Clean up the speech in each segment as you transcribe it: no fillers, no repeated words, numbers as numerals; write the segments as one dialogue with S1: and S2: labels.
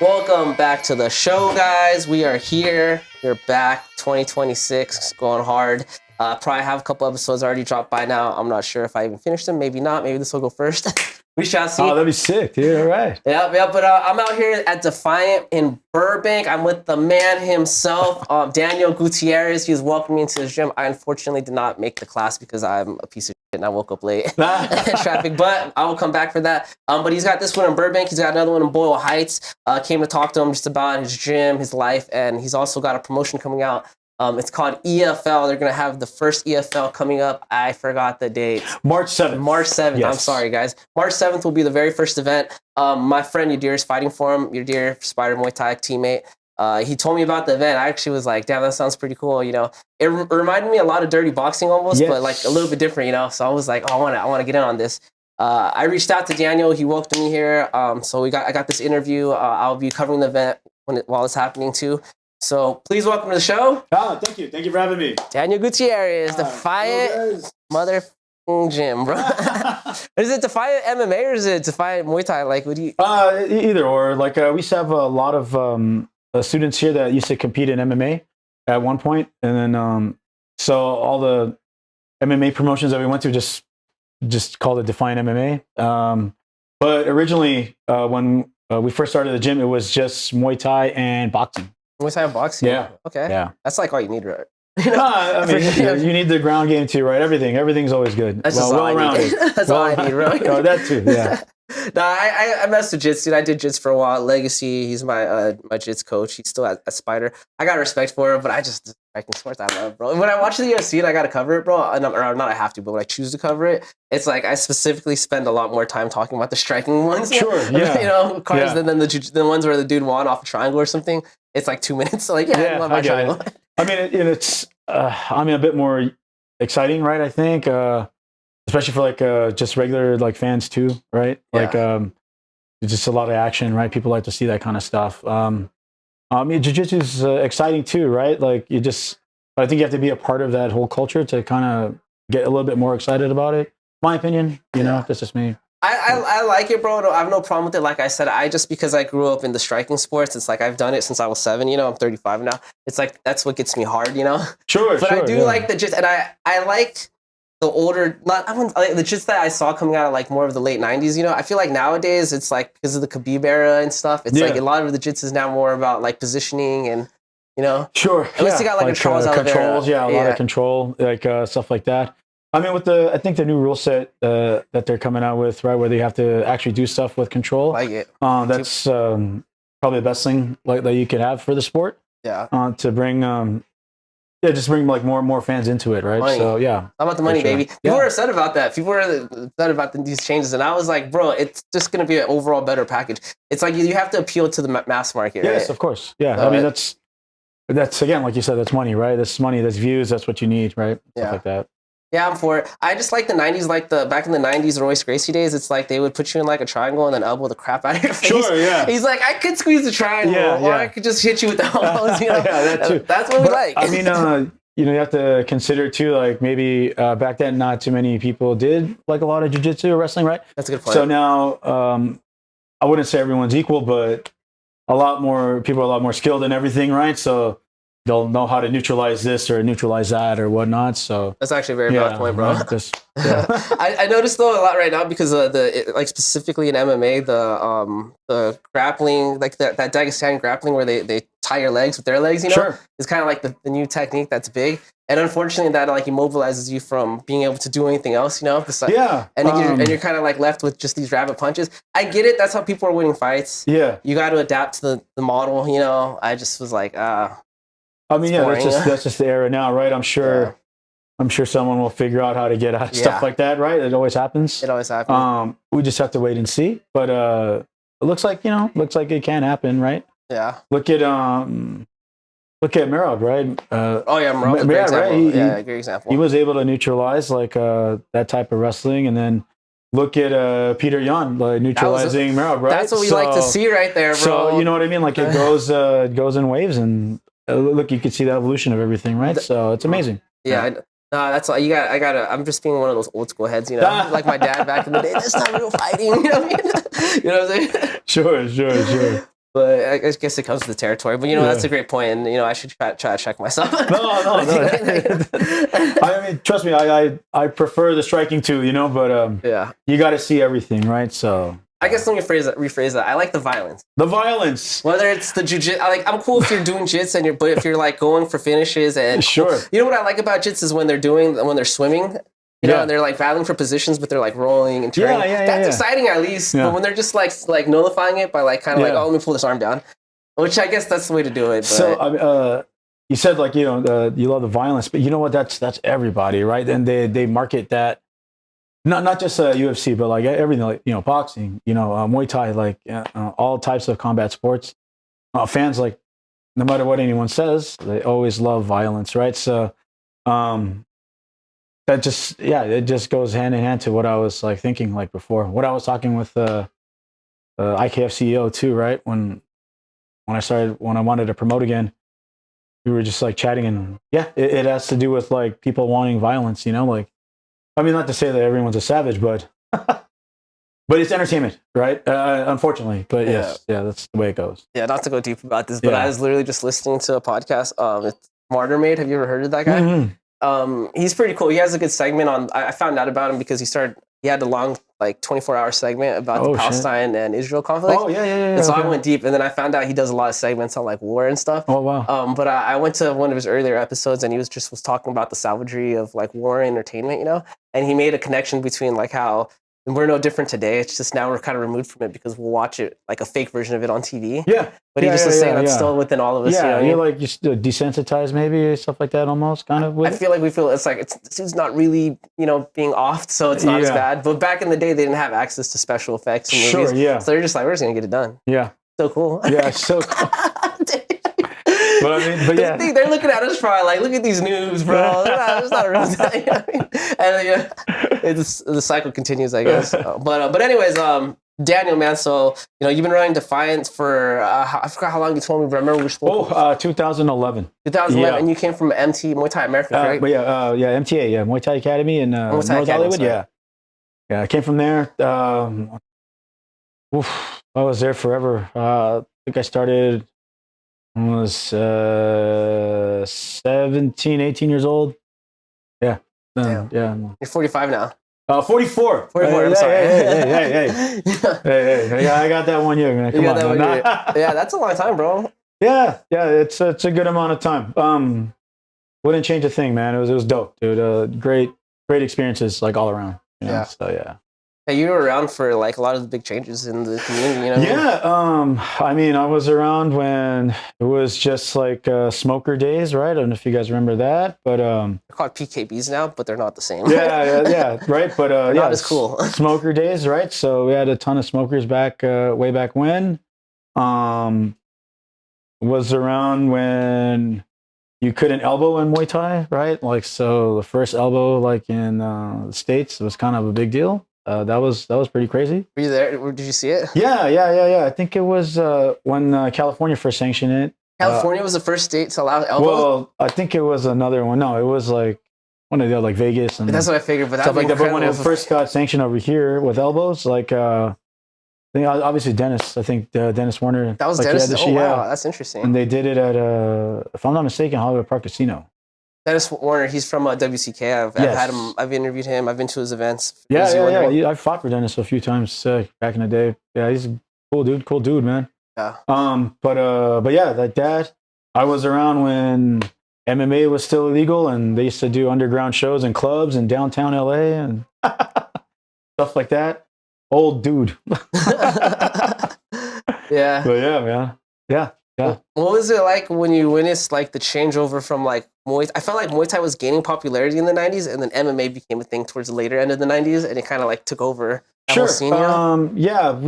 S1: Welcome back to the show, guys. We are here. We're back. 2026 going hard. Probably have a couple episodes already dropped by now. I'm not sure if I even finished them. Maybe not. Maybe this will go first. We shall see.
S2: Oh, that'd be sick, dude. All right.
S1: Yeah. But I'm out here at Defiant in Burbank. I'm with the man himself, Daniel Gutierrez. He's welcoming me into his gym. I unfortunately did not make the class because I'm a piece of shit and I woke up late in traffic. But I will come back for that. But he's got this one in Burbank. He's got another one in Boyle Heights. Came to talk to him just about his gym, his life, and he's also got a promotion coming out. It's called EFL. They're going to have the first EFL coming up. I forgot the date.
S2: March 7th.
S1: March 7th.
S2: Yes.
S1: I'm sorry, guys. March 7th will be the very first event. My friend Yadir is fighting for him. Yadir, Spider Muay Thai teammate. He told me about the event. I actually was like, damn, that sounds pretty cool. You know, it reminded me a lot of dirty boxing almost,
S2: yes.
S1: but like a little bit different, you know? So I was like, oh, I want to get in on this. I reached out to Daniel. He welcomed me here. So I got this interview. I'll be covering the event while it's happening too. So please welcome to the show.
S2: Oh, thank you. Thank you for having me.
S1: Daniel Gutierrez, Defiant motherfucking gym, bro. Is it Defiant MMA or is it Defiant Muay Thai? Like, what do you?
S2: Either or. Like, we used to have a lot of students here that used to compete in MMA at one point, and then so all the MMA promotions that we went to just called it Defiant MMA. But originally, when we first started the gym, it was just Muay Thai and boxing.
S1: Muay Thai and boxing?
S2: Yeah.
S1: Okay.
S2: Yeah.
S1: That's like all you need, right?
S2: I mean, you need the ground game too, right? Everything's always good.
S1: That's just all I need. That's all I need, right?
S2: Oh, that too, yeah.
S1: No, I messed with Jits, dude. I did Jits for a while. Legacy, he's my Jits coach. He's still at Spider. I got respect for him, but I just striking sports I love, bro. When I watch the UFC and I gotta cover it, bro, or not I have to, but when I choose to cover it, it's like I specifically spend a lot more time talking about the striking ones.
S2: Sure, yeah.
S1: You know, cards than the ones where the dude won off a triangle or something. It's like 2 minutes. So like, I love my triangle.
S2: I mean, it's a bit more exciting, right? I think, especially for like just regular like fans too, right?
S1: Yeah.
S2: Like, it's just a lot of action, right? People like to see that kind of stuff. Jiu-jitsu is exciting too, right? Like but I think you have to be a part of that whole culture to kind of get a little bit more excited about it. My opinion, you know, that's just me.
S1: I like it, bro. No, I have no problem with it. Like I said, just because I grew up in the striking sports, it's like I've done it since I was 7. You know, I'm 35 now. It's like that's what gets me hard. You know.
S2: Sure.
S1: But I do like the jits, and I like the older. The jits that I saw coming out of like more of the late 90s. You know, I feel like nowadays it's like because of the Khabib era and stuff. It's like a lot of the jits is now more about like positioning and you know.
S2: Sure.
S1: At least you got like a Charles
S2: controls. Yeah, a lot of control, like stuff like that. I mean, I think the new rule set that they're coming out with, right, where they have to actually do stuff with control.
S1: Like it.
S2: That's probably the best thing like that you could have for the sport.
S1: Yeah.
S2: To bring, just bring like more fans into it, right?
S1: Money.
S2: So yeah.
S1: How about the money, baby? People were upset about that. People were upset about these changes, and I was like, bro, it's just gonna be an overall better package. It's like you have to appeal to the mass market, right?
S2: Yes, of course. Yeah. I mean, that's again, like you said, that's money, right? That's money, that's views, that's what you need, right? Stuff like that.
S1: Yeah, I'm for it. I just like the 90s, like back in the 90s Royce Gracie days, it's like they would put you in like a triangle and then elbow the crap out of your face.
S2: Sure, yeah.
S1: He's like, I could squeeze the triangle or I could just hit you with the elbows, you know?
S2: Yeah, that too.
S1: That's what we like.
S2: I mean, you know, you have to consider too, like maybe back then not too many people did like a lot of jiu-jitsu or wrestling, right?
S1: That's a good point.
S2: So now, I wouldn't say everyone's equal, but people are a lot more skilled in everything, right? So they'll know how to neutralize this or neutralize that or whatnot. So
S1: that's actually a very valid point, bro. I noticed though a lot right now because like specifically in MMA, the grappling, like that Dagestani grappling where they tie your legs with their legs, you know, is kind of like the new technique that's big. And unfortunately, that like immobilizes you from being able to do anything else, you know. Besides, and you're kind of like left with just these rabbit punches. I get it. That's how people are winning fights.
S2: Yeah,
S1: you got to adapt to the model, you know. I just was like,
S2: I mean, that's just the era now, right? I'm sure someone will figure out how to get out of stuff like that, right? It always happens.
S1: It always happens.
S2: We just have to wait and see. But it looks like it can happen, right?
S1: Yeah.
S2: Look at Merab, right?
S1: Merab's a great example. Great example.
S2: He was able to neutralize like that type of wrestling, and then look at Peter Yan neutralizing Merab, right?
S1: That's what we like to see right there, bro.
S2: So you know what I mean? Like it goes in waves and. Look, you can see the evolution of everything, right? So it's amazing.
S1: Yeah, that's all you got. I'm just being one of those old school heads, you know, like my dad back in the day. That's not real fighting, you know what I mean? You know what I'm saying?
S2: Sure.
S1: But I guess it comes with the territory. But
S2: Yeah.
S1: that's a great point, and I should try to check myself.
S2: No. I mean, trust me, I prefer the striking too, but
S1: Yeah.
S2: you got to see everything, right? So
S1: I guess let me rephrase that. I like the violence.
S2: the violence.
S1: Whether it's the jiu-jitsu, I'm cool if you're doing jits but if you're like going for finishes and
S2: Sure.
S1: You know what I like about jits is when they're swimming, and they're like battling for positions, but they're like rolling and turning. That's exciting at least.
S2: Yeah.
S1: But when they're just like nullifying it by like kind of like,
S2: Yeah.
S1: oh, let me pull this arm down, which I guess that's the way to do it. But.
S2: So you said like you love the violence, but you know what? That's everybody, right? And they market that. Not just UFC, but like everything, like boxing, Muay Thai, like all types of combat sports. Fans, like, no matter what anyone says, they always love violence, right? So that just it just goes hand in hand to what I was like thinking like before. What I was talking with IKF CEO too, right? When I wanted to promote again, we were just like chatting, and it has to do with like people wanting violence, like. I mean, not to say that everyone's a savage, but it's entertainment, right? Unfortunately, but yes, that's the way it goes.
S1: Yeah, not to go deep about this, but I was literally just listening to a podcast. It's Martyr Made. Have you ever heard of that guy?
S2: Mm-hmm.
S1: He's pretty cool. He has a good segment on. I found out about him because he had a long, like 24-hour segment about the Palestine and Israel conflict.
S2: Oh yeah.
S1: And so I went deep, and then I found out he does a lot of segments on like war and stuff.
S2: Oh wow.
S1: But I went to one of his earlier episodes, and he was talking about the savagery of like war and entertainment, and he made a connection between like how we're no different today. It's just now we're kind of removed from it because we'll watch it like a fake version of it on TV.
S2: Yeah.
S1: But he just was saying that's still within all of us.
S2: Yeah, you're like just desensitized, maybe stuff like that, almost kind of.
S1: I feel like it's like this is not really being offed, so it's not as bad. But back in the day, they didn't have access to special effects in movies.
S2: Sure, yeah.
S1: So they're just like, we're just gonna get it done.
S2: Yeah.
S1: So cool.
S2: Yeah, so cool. But I mean,
S1: they're looking at us probably like, look at these noobs, bro. It's not a real thing. And the cycle continues, I guess. But anyways, Daniel, man. So you've been running Defiant for I forgot how long you told me, but I remember we spoke.
S2: 2011.
S1: 2011, and you came from MT Muay Thai American, right?
S2: But MTA, Muay Thai Academy in North Hollywood. Yeah, I came from there. I was there forever. I think I started. I was 17, 18 years old. Yeah.
S1: Damn.
S2: Yeah.
S1: You're 45 now.
S2: 44.
S1: 44, I'm sorry.
S2: Hey. Hey, I got that 1 year, man. Come on.
S1: Yeah, that's a long time, bro.
S2: Yeah, it's a good amount of time. Wouldn't change a thing, man. It was dope, dude. Great experiences, like all around. So yeah.
S1: Hey, you were around for like a lot of the big changes in the community,
S2: Yeah, I mean, I was around when it was just like smoker days, right? I don't know if you guys remember that, but
S1: they're called PKBs now, but they're not the same.
S2: yeah, right. But
S1: not as cool.
S2: Smoker days, right? So we had a ton of smokers back way back when. Was around when you couldn't elbow in Muay Thai, right? Like, so the first elbow, like in the States, was kind of a big deal. That was pretty crazy.
S1: Were you there? Did you see it?
S2: Yeah. I think it was when California first sanctioned it.
S1: California was the first state to allow elbows?
S2: Well, I think it was another one. No, it was like one of the other, like Vegas and
S1: that's what I figured. But
S2: stuff like that. But when it first got sanctioned over here with elbows, like I think obviously Dennis. I think Dennis Warner.
S1: That was
S2: like,
S1: Dennis. Wow, that's interesting.
S2: And they did it at if I'm not mistaken, Hollywood Park Casino.
S1: Dennis Warner, he's from WCK. I've had him. I've interviewed him. I've been to his events.
S2: Yeah. I fought for Dennis a few times back in the day. Yeah, he's a cool dude, man.
S1: Yeah.
S2: But yeah, like that. I was around when MMA was still illegal, and they used to do underground shows in clubs in downtown LA and stuff like that. Old dude.
S1: Yeah.
S2: But yeah, man. Yeah. Yeah.
S1: What was it like when you witnessed like the changeover from like Muay? I felt like Muay Thai was gaining popularity in the 90s, and then MMA became a thing towards the later end of the 90s, and it kind of like took over.
S2: Sure. Yeah.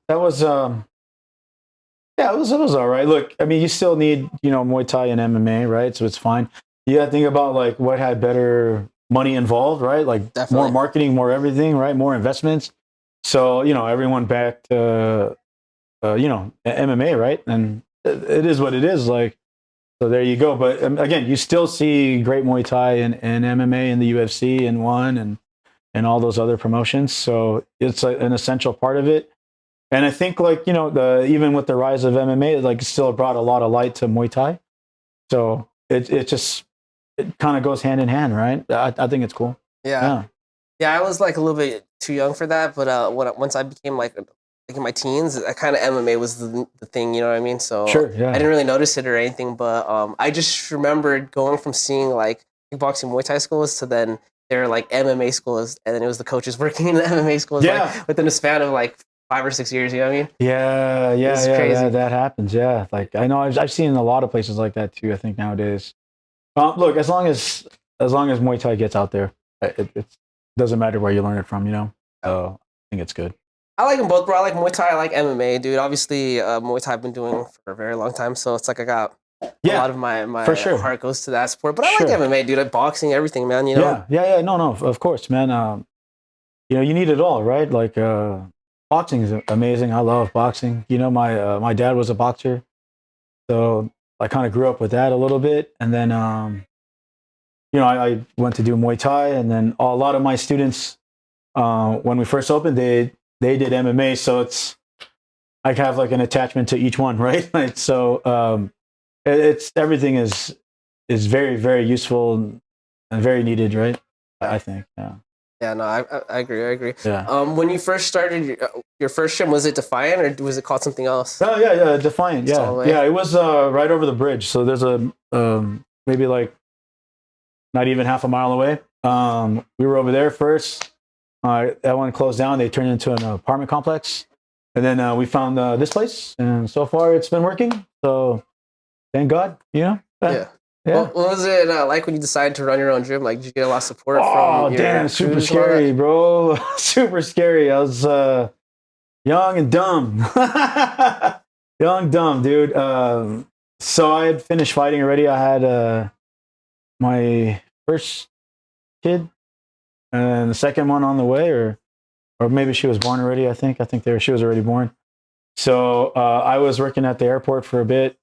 S2: That was. Yeah, it was all right. Look, I mean, you still need Muay Thai and MMA, right? So it's fine. You got to think about like what had better money involved, right? Like
S1: Definitely.
S2: More marketing, more everything, right? More investments. So everyone backed MMA, right? And it is what it is. Like, so there you go. But again, you still see great Muay Thai and MMA in the UFC and ONE and all those other promotions. So it's an essential part of it. And I think like, you know, even with the rise of MMA, like still brought a lot of light to Muay Thai. So it kind of goes hand in hand, right? I think it's cool.
S1: Yeah. Yeah, I was like a little bit too young for that, but once I became like in my teens, I kind of MMA was the thing, you know what I mean? So
S2: Sure, yeah.
S1: I didn't really notice it or anything, but I just remembered going from seeing like kickboxing Muay Thai schools to then there were like MMA schools, and then it was the coaches working in the MMA schools like within a span of like 5 or 6 years, you know what I mean?
S2: Yeah,
S1: crazy.
S2: that happens. Yeah, like I know I've seen a lot of places like that too. I think nowadays. Look, as long as Muay Thai gets out there, it doesn't matter where you learn it from, you know. So I think it's good.
S1: I like them both, bro. I like Muay Thai. I like MMA, dude. Obviously, Muay Thai I've been doing for a very long time, so it's like I got a lot of my
S2: for sure.
S1: heart goes to that sport. But I like MMA, dude. Like boxing, everything, man. You know.
S2: Yeah. No, of course, man. You know, you need it all, right? Like boxing is amazing. I love boxing. You know, my dad was a boxer, so I kind of grew up with that a little bit, and then you know, I went to do Muay Thai, and then a lot of my students, when we first opened, they did MMA, so I have like an attachment to each one, right? Like, so it's everything is very, very useful and very needed, right? I think, yeah.
S1: Yeah, no, I agree.
S2: Yeah.
S1: When you first started your first gym, was it Defiant or was it called something else?
S2: Oh yeah, Defiant. Yeah, it was right over the bridge. So there's a maybe like not even half a mile away. We were over there first. That one closed down. They turned it into an apartment complex, and then we found this place, and so far it's been working. So thank God, you know.
S1: Yeah. What was it like when you decided to run your own gym? Like, did you get a lot of support from your
S2: damn, super scary, bro. Super scary. I was young and dumb. Young, dumb, dude. So I had finished fighting already. I had my first kid and the second one on the way, or maybe she was born already. I think she was already born. So I was working at the airport for a bit,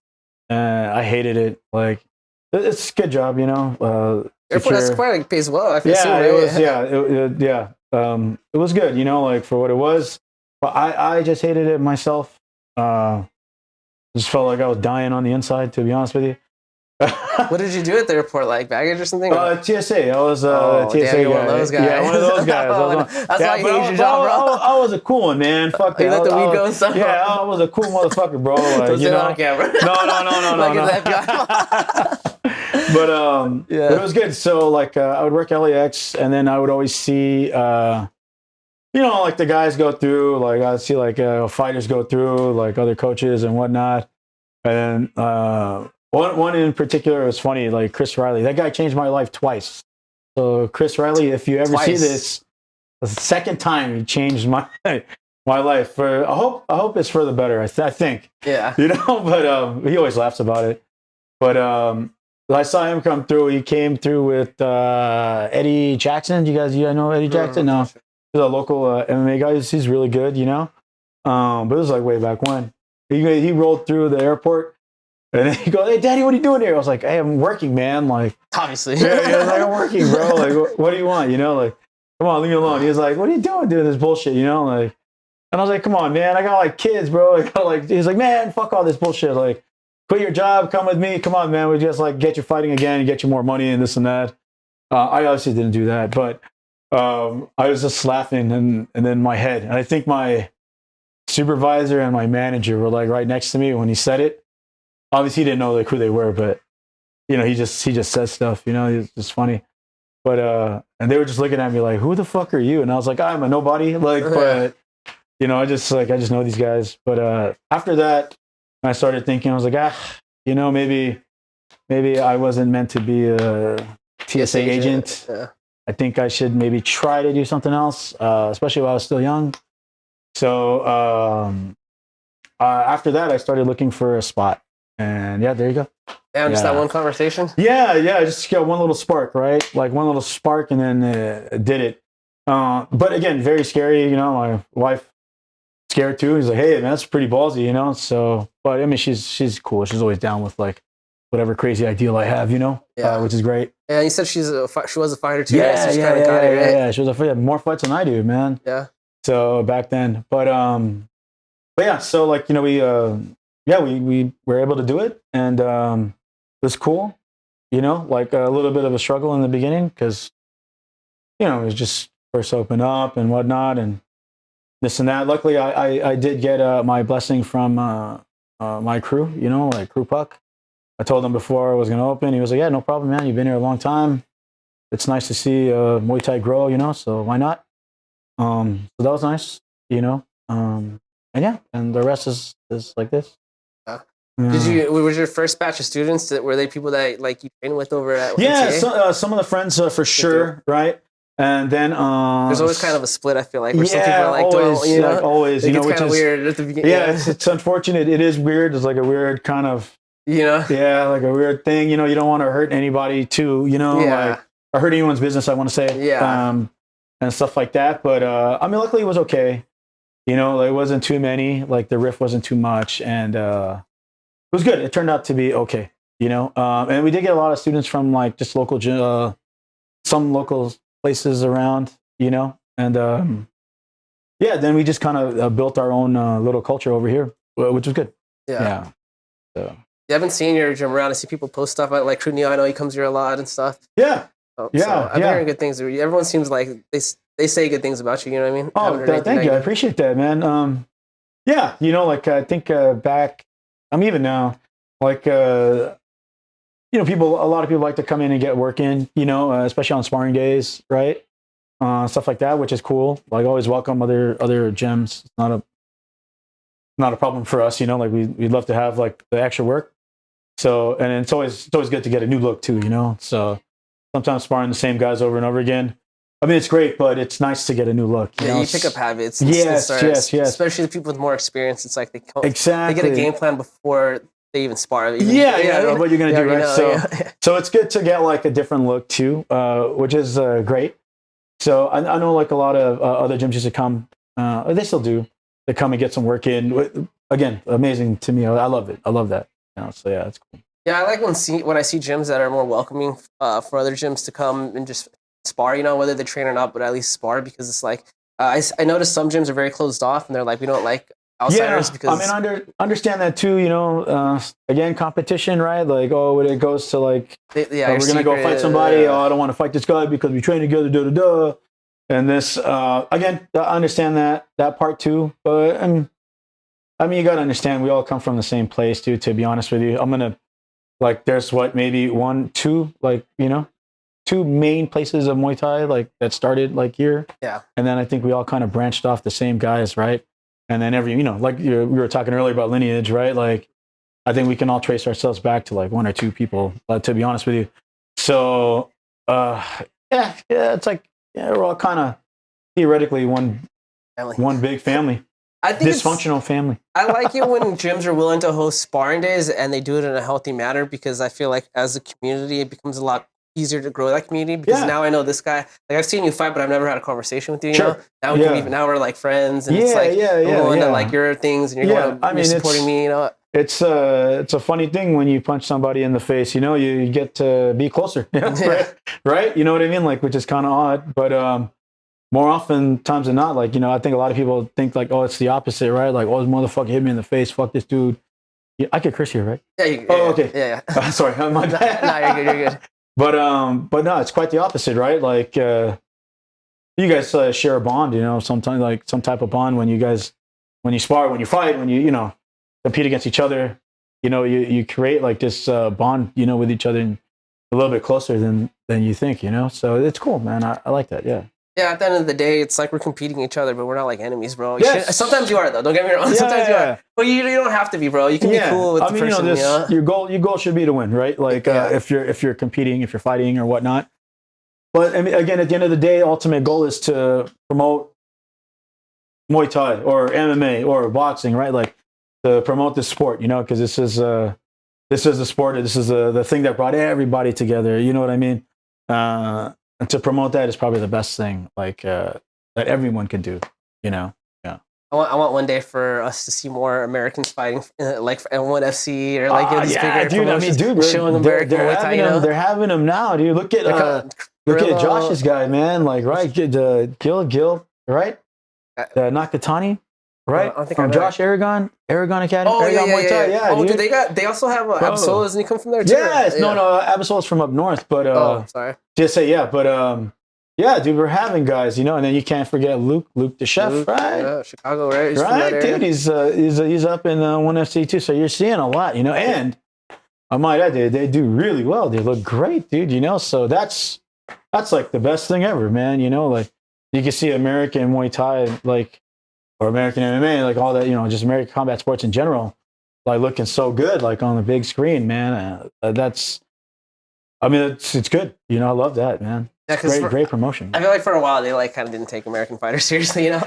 S2: and I hated it. Like, it's a good job, you know.
S1: Airport, that's quite like pays well. I feel
S2: it was good, you know, like for what it was. But I just hated it myself. Just felt like I was dying on the inside, to be honest with you.
S1: What did you do at the airport? Like baggage or something?
S2: TSA. I was TSA
S1: damn,
S2: guy.
S1: One of those guys.
S2: Yeah, one of those guys.
S1: That's why I hate your job, bro.
S2: I was a cool one, man. Fuck that.
S1: You let the weed go and stuff?
S2: Yeah, I was a cool motherfucker, bro. Like,
S1: don't say that on camera.
S2: No. But but it was good. So like I would work LAX, and then I would always see you know, like the guys go through, like I'd see like fighters go through, like other coaches and whatnot. And one in particular was funny, like Chris Riley. That guy changed my life twice. So Chris Riley, if you ever see this, the second time he changed my life. For I hope it's for the better. I think. Yeah. You know, but he always laughs about it. But I saw him come through. He came through with Eddie Jackson. You guys know Eddie Jackson? No. He's a local MMA guy. He's really good, you know. But it was like way back when. He rolled through the airport, and then he goes, "Hey, Daddy, what are you doing here?" I was like, "Hey, I'm working, man." Like,
S1: obviously,
S2: yeah, like, I'm working, bro. Like, what do you want? You know, like, come on, leave me alone. He was like, "What are you doing this bullshit?" You know, like, and I was like, "Come on, man, I got like kids, bro." I got like, he's like, "Man, fuck all this bullshit. Like, quit your job, come with me. Come on, man. We just like get you fighting again, get you more money and this and that." I obviously didn't do that, but I was just laughing, and then my head, and I think my supervisor and my manager were like right next to me when he said it. Obviously, he didn't know like who they were, but you know, he just says stuff. You know, it's just funny. But and they were just looking at me like, "Who the fuck are you?" And I was like, "I'm a nobody." Like, but you know, I just know these guys. But after that, I started thinking, I was like, you know, maybe I wasn't meant to be a TSA agent. Yeah. I think I should maybe try to do something else, especially while I was still young. So after that, I started looking for a spot, and yeah, there you go.
S1: Damn, just that one conversation?
S2: Yeah, I just got one little spark, right? Like one little spark, and then did it. But again, very scary. You know, my wife scared too. He's like, "Hey, man, that's pretty ballsy," you know. So, but I mean, she's cool. She's always down with like whatever crazy ideal I have, you know, which is great.
S1: Yeah, you said she was a fighter too.
S2: Yeah,
S1: right? So
S2: yeah. She was a fighter. More fights than I do, man.
S1: Yeah.
S2: So back then, but but yeah, so like, you know, we were able to do it, and it was cool, you know, like a little bit of a struggle in the beginning because, you know, it was just first open up and whatnot and this and that. Luckily, I did get my blessing from my crew, you know, like crew puck. I told him before I was going to open. He was like, yeah, no problem, man. You've been here a long time. It's nice to see Muay Thai grow, you know, so why not? So that was nice, you know. And yeah, and the rest is like this.
S1: Was your first batch of students, were they people that like you trained with over at
S2: Yeah,
S1: MTA?
S2: some of the friends for sure, right? And then
S1: there's always kind of a split, I feel like, where
S2: yeah,
S1: some people are like,
S2: always,
S1: you know,
S2: like always, you know, which
S1: kind of
S2: is
S1: weird at the beginning.
S2: Yeah, it's unfortunate. It is weird. It's like a weird kind of,
S1: you know,
S2: yeah, like a weird thing. You know, you don't want to hurt anybody too, you know, like or hurt anyone's business, I want to say, and stuff like that. But I mean, luckily it was okay. You know, it wasn't too many. Like the riff wasn't too much, and it was good. It turned out to be okay. You know, and we did get a lot of students from like just local, some local places around. You know, and yeah, then we just kind of built our own little culture over here, which was good. Yeah. So.
S1: Yeah, I've been seeing your gym around. I see people post stuff about like Crunio. I know he comes here a lot and stuff.
S2: Yeah.
S1: So I've been hearing good things. Everyone seems like they say good things about you. You know what I mean?
S2: Oh, thank you. I appreciate that, man. Yeah, you know, like I think back, even now, like you know, a lot of people like to come in and get work in. You know, especially on sparring days, right? Stuff like that, which is cool. Like always welcome other gyms. It's not a problem for us, you know. Like we'd love to have like the extra work. So, and it's always good to get a new look too, you know. So sometimes sparring the same guys over and over again. I mean, it's great, but it's nice to get a new look.
S1: You pick up habits.
S2: Yes.
S1: Especially the people with more experience. It's like they get a game plan before they even spar.
S2: What you're gonna do, right? So it's good to get like a different look too, which is great. So I know like a lot of other gyms used to come, they still do. They come and get some work in. Again, amazing to me. I love it. I love that. You know, so yeah, it's cool.
S1: Yeah, I like when I see gyms that are more welcoming for other gyms to come and just spar. You know, whether they train or not, but at least spar, because it's like I noticed some gyms are very closed off and they're like, we don't like outsiders. Because
S2: I mean, understand that too. You know, again, competition, right? Like, when it goes to like, we're gonna go fight somebody. I don't want to fight this guy because we train together. And this, again, I understand that part too. But I mean, you got to understand, we all come from the same place too, to be honest with you. I'm going to, like, there's maybe one, two, like, you know, two main places of Muay Thai, like, that started, like, here.
S1: Yeah.
S2: And then I think we all kind of branched off the same guys, right? And then you know, like we were talking earlier about Lineage, right? Like, I think we can all trace ourselves back to, like, one or two people, to be honest with you. So, yeah, it's like, yeah, we're all kind of theoretically one big family. I think dysfunctional family.
S1: I like it when gyms are willing to host sparring days and they do it in a healthy manner, because I feel like as a community, it becomes a lot easier to grow that community, because now I know this guy. Like, I've seen you fight, but I've never had a conversation with you. You know? Now we're like friends, and it's like I'm going to like your things, and you're supporting me. You know,
S2: it's a funny thing when you punch somebody in the face. You know, you get to be closer. Right? You know what I mean? Like, which is kind of odd, but more often times than not, like, you know, I think a lot of people think like, it's the opposite, right? Like, this motherfucker hit me in the face. Fuck this dude. I could curse here, right?
S1: Yeah.
S2: Okay.
S1: Yeah.
S2: Sorry, my bad.
S1: No, you're good.
S2: But no, it's quite the opposite, right? Like, you guys share a bond, you know, sometimes like some type of bond when you spar, when you fight, when you know, compete against each other, you know, you create like this bond, you know, with each other, and a little bit closer than you think, you know. So it's cool, man. I like that. Yeah.
S1: Yeah, at the end of the day, it's like we're competing each other, but we're not like enemies, bro. Sometimes you are, though. Don't get me wrong. Sometimes you are. But you don't have to be, bro. You can be cool with the person. You know?
S2: Your goal should be to win, right? Like if you're competing, if you're fighting or whatnot. But I mean, again, at the end of the day, ultimate goal is to promote Muay Thai or MMA or boxing, right? Like, to promote this sport, you know, because this is the sport. This is the thing that brought everybody together. You know what I mean? And to promote that is probably the best thing, like that everyone can do. You know? Yeah.
S1: I want one day for us to see more Americans fighting, like for N1 FC or like these bigger promotions.
S2: I mean, dude,
S1: showing American Muay Thai.
S2: They're having them now, dude. Look at Josh's guy, man. Like, right, Gil, right? Nakatani. right?
S1: I don't think I
S2: From
S1: know.
S2: Josh Aragon Academy.
S1: Oh,
S2: Aragon Muay Thai. Yeah,
S1: oh,
S2: dude.
S1: dude, they also have Absolas, and you come from there too.
S2: Yes,
S1: Yeah.
S2: no, Absol's from up north, but
S1: Oh, sorry.
S2: just say yeah, but yeah, dude, we're having guys, you know, and then you can't forget Luke the chef,
S1: Luke,
S2: right?
S1: Yeah, Chicago, right? He's from that
S2: Right,
S1: area.
S2: dude, he's up in 1FC too, so you're seeing a lot, you know, and I might add, they do really well. They look great, dude, you know, so that's like the best thing ever, man, you know, like you can see American Muay Thai, like, or American MMA, like all that, you know, just American combat sports in general, like looking so good, like on the big screen, man. It's good. You know, I love that, man. Yeah, great promotion.
S1: I feel like for a while they like kind of didn't take American fighters seriously, you know.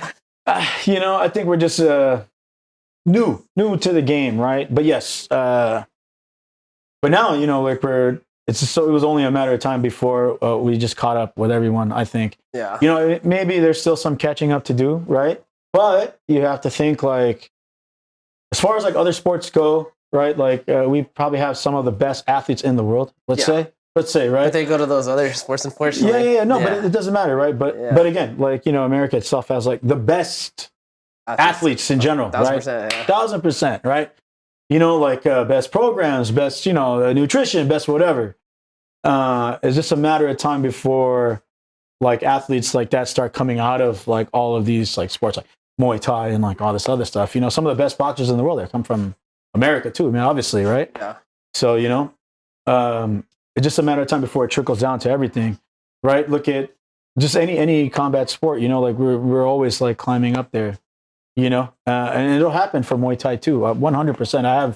S2: You know, I think we're just new to the game, right? But yes, but now, you know, like it was only a matter of time before we just caught up with everyone. I think.
S1: Yeah.
S2: You know, maybe there's still some catching up to do, right? But you have to think like, as far as like other sports go, right? Like we probably have some of the best athletes in the world. Let's say, right?
S1: But they go to those other sports, unfortunately.
S2: Yeah. No, but it doesn't matter, right? But again, like, you know, America itself has like the best athletes in general,
S1: 1,000%,
S2: right? 1,000%, right? You know, like best programs, best, you know, nutrition, best whatever. It's just a matter of time before like athletes like that start coming out of like all of these like sports, like Muay Thai and like all this other stuff. You know, some of the best boxers in the world, they come from America too. I mean, obviously, right?
S1: Yeah.
S2: So, you know, it's just a matter of time before it trickles down to everything, right? Look at just any combat sport, you know, like we're always like climbing up there, you know, and it'll happen for Muay Thai too. 100%.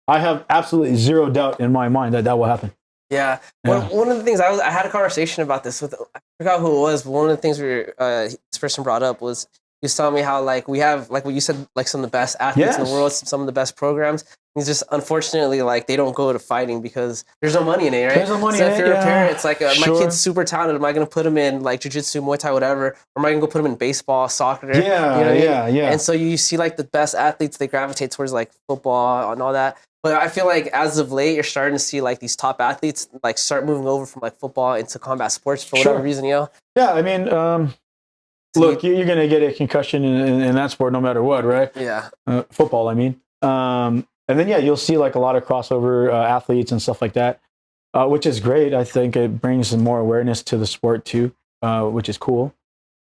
S2: I have absolutely zero doubt in my mind that will happen.
S1: Yeah. One of the things I had a conversation about this with, I forgot who it was, but one of the things this person brought up was, he was telling me how like we have, like what you said, like some of the best athletes in the world, some of the best programs. It's just unfortunately like they don't go to fighting because there's no money in it, right?
S2: There's no money in it.
S1: If you're a parent, it's like my kid's super talented. Am I going to put him in like jiu-jitsu, Muay Thai, whatever? Or am I going to go put him in baseball, soccer?
S2: Yeah,
S1: you know what I mean?
S2: Yeah.
S1: And so you see like the best athletes, they gravitate towards like football and all that. But I feel like as of late, you're starting to see like these top athletes like start moving over from like football into combat sports for whatever reason, you know?
S2: Yeah, I mean, look, you're going to get a concussion in that sport no matter what, right?
S1: Yeah.
S2: Football, I mean. And then, yeah, you'll see like a lot of crossover athletes and stuff like that, which is great. I think it brings more awareness to the sport too, which is cool.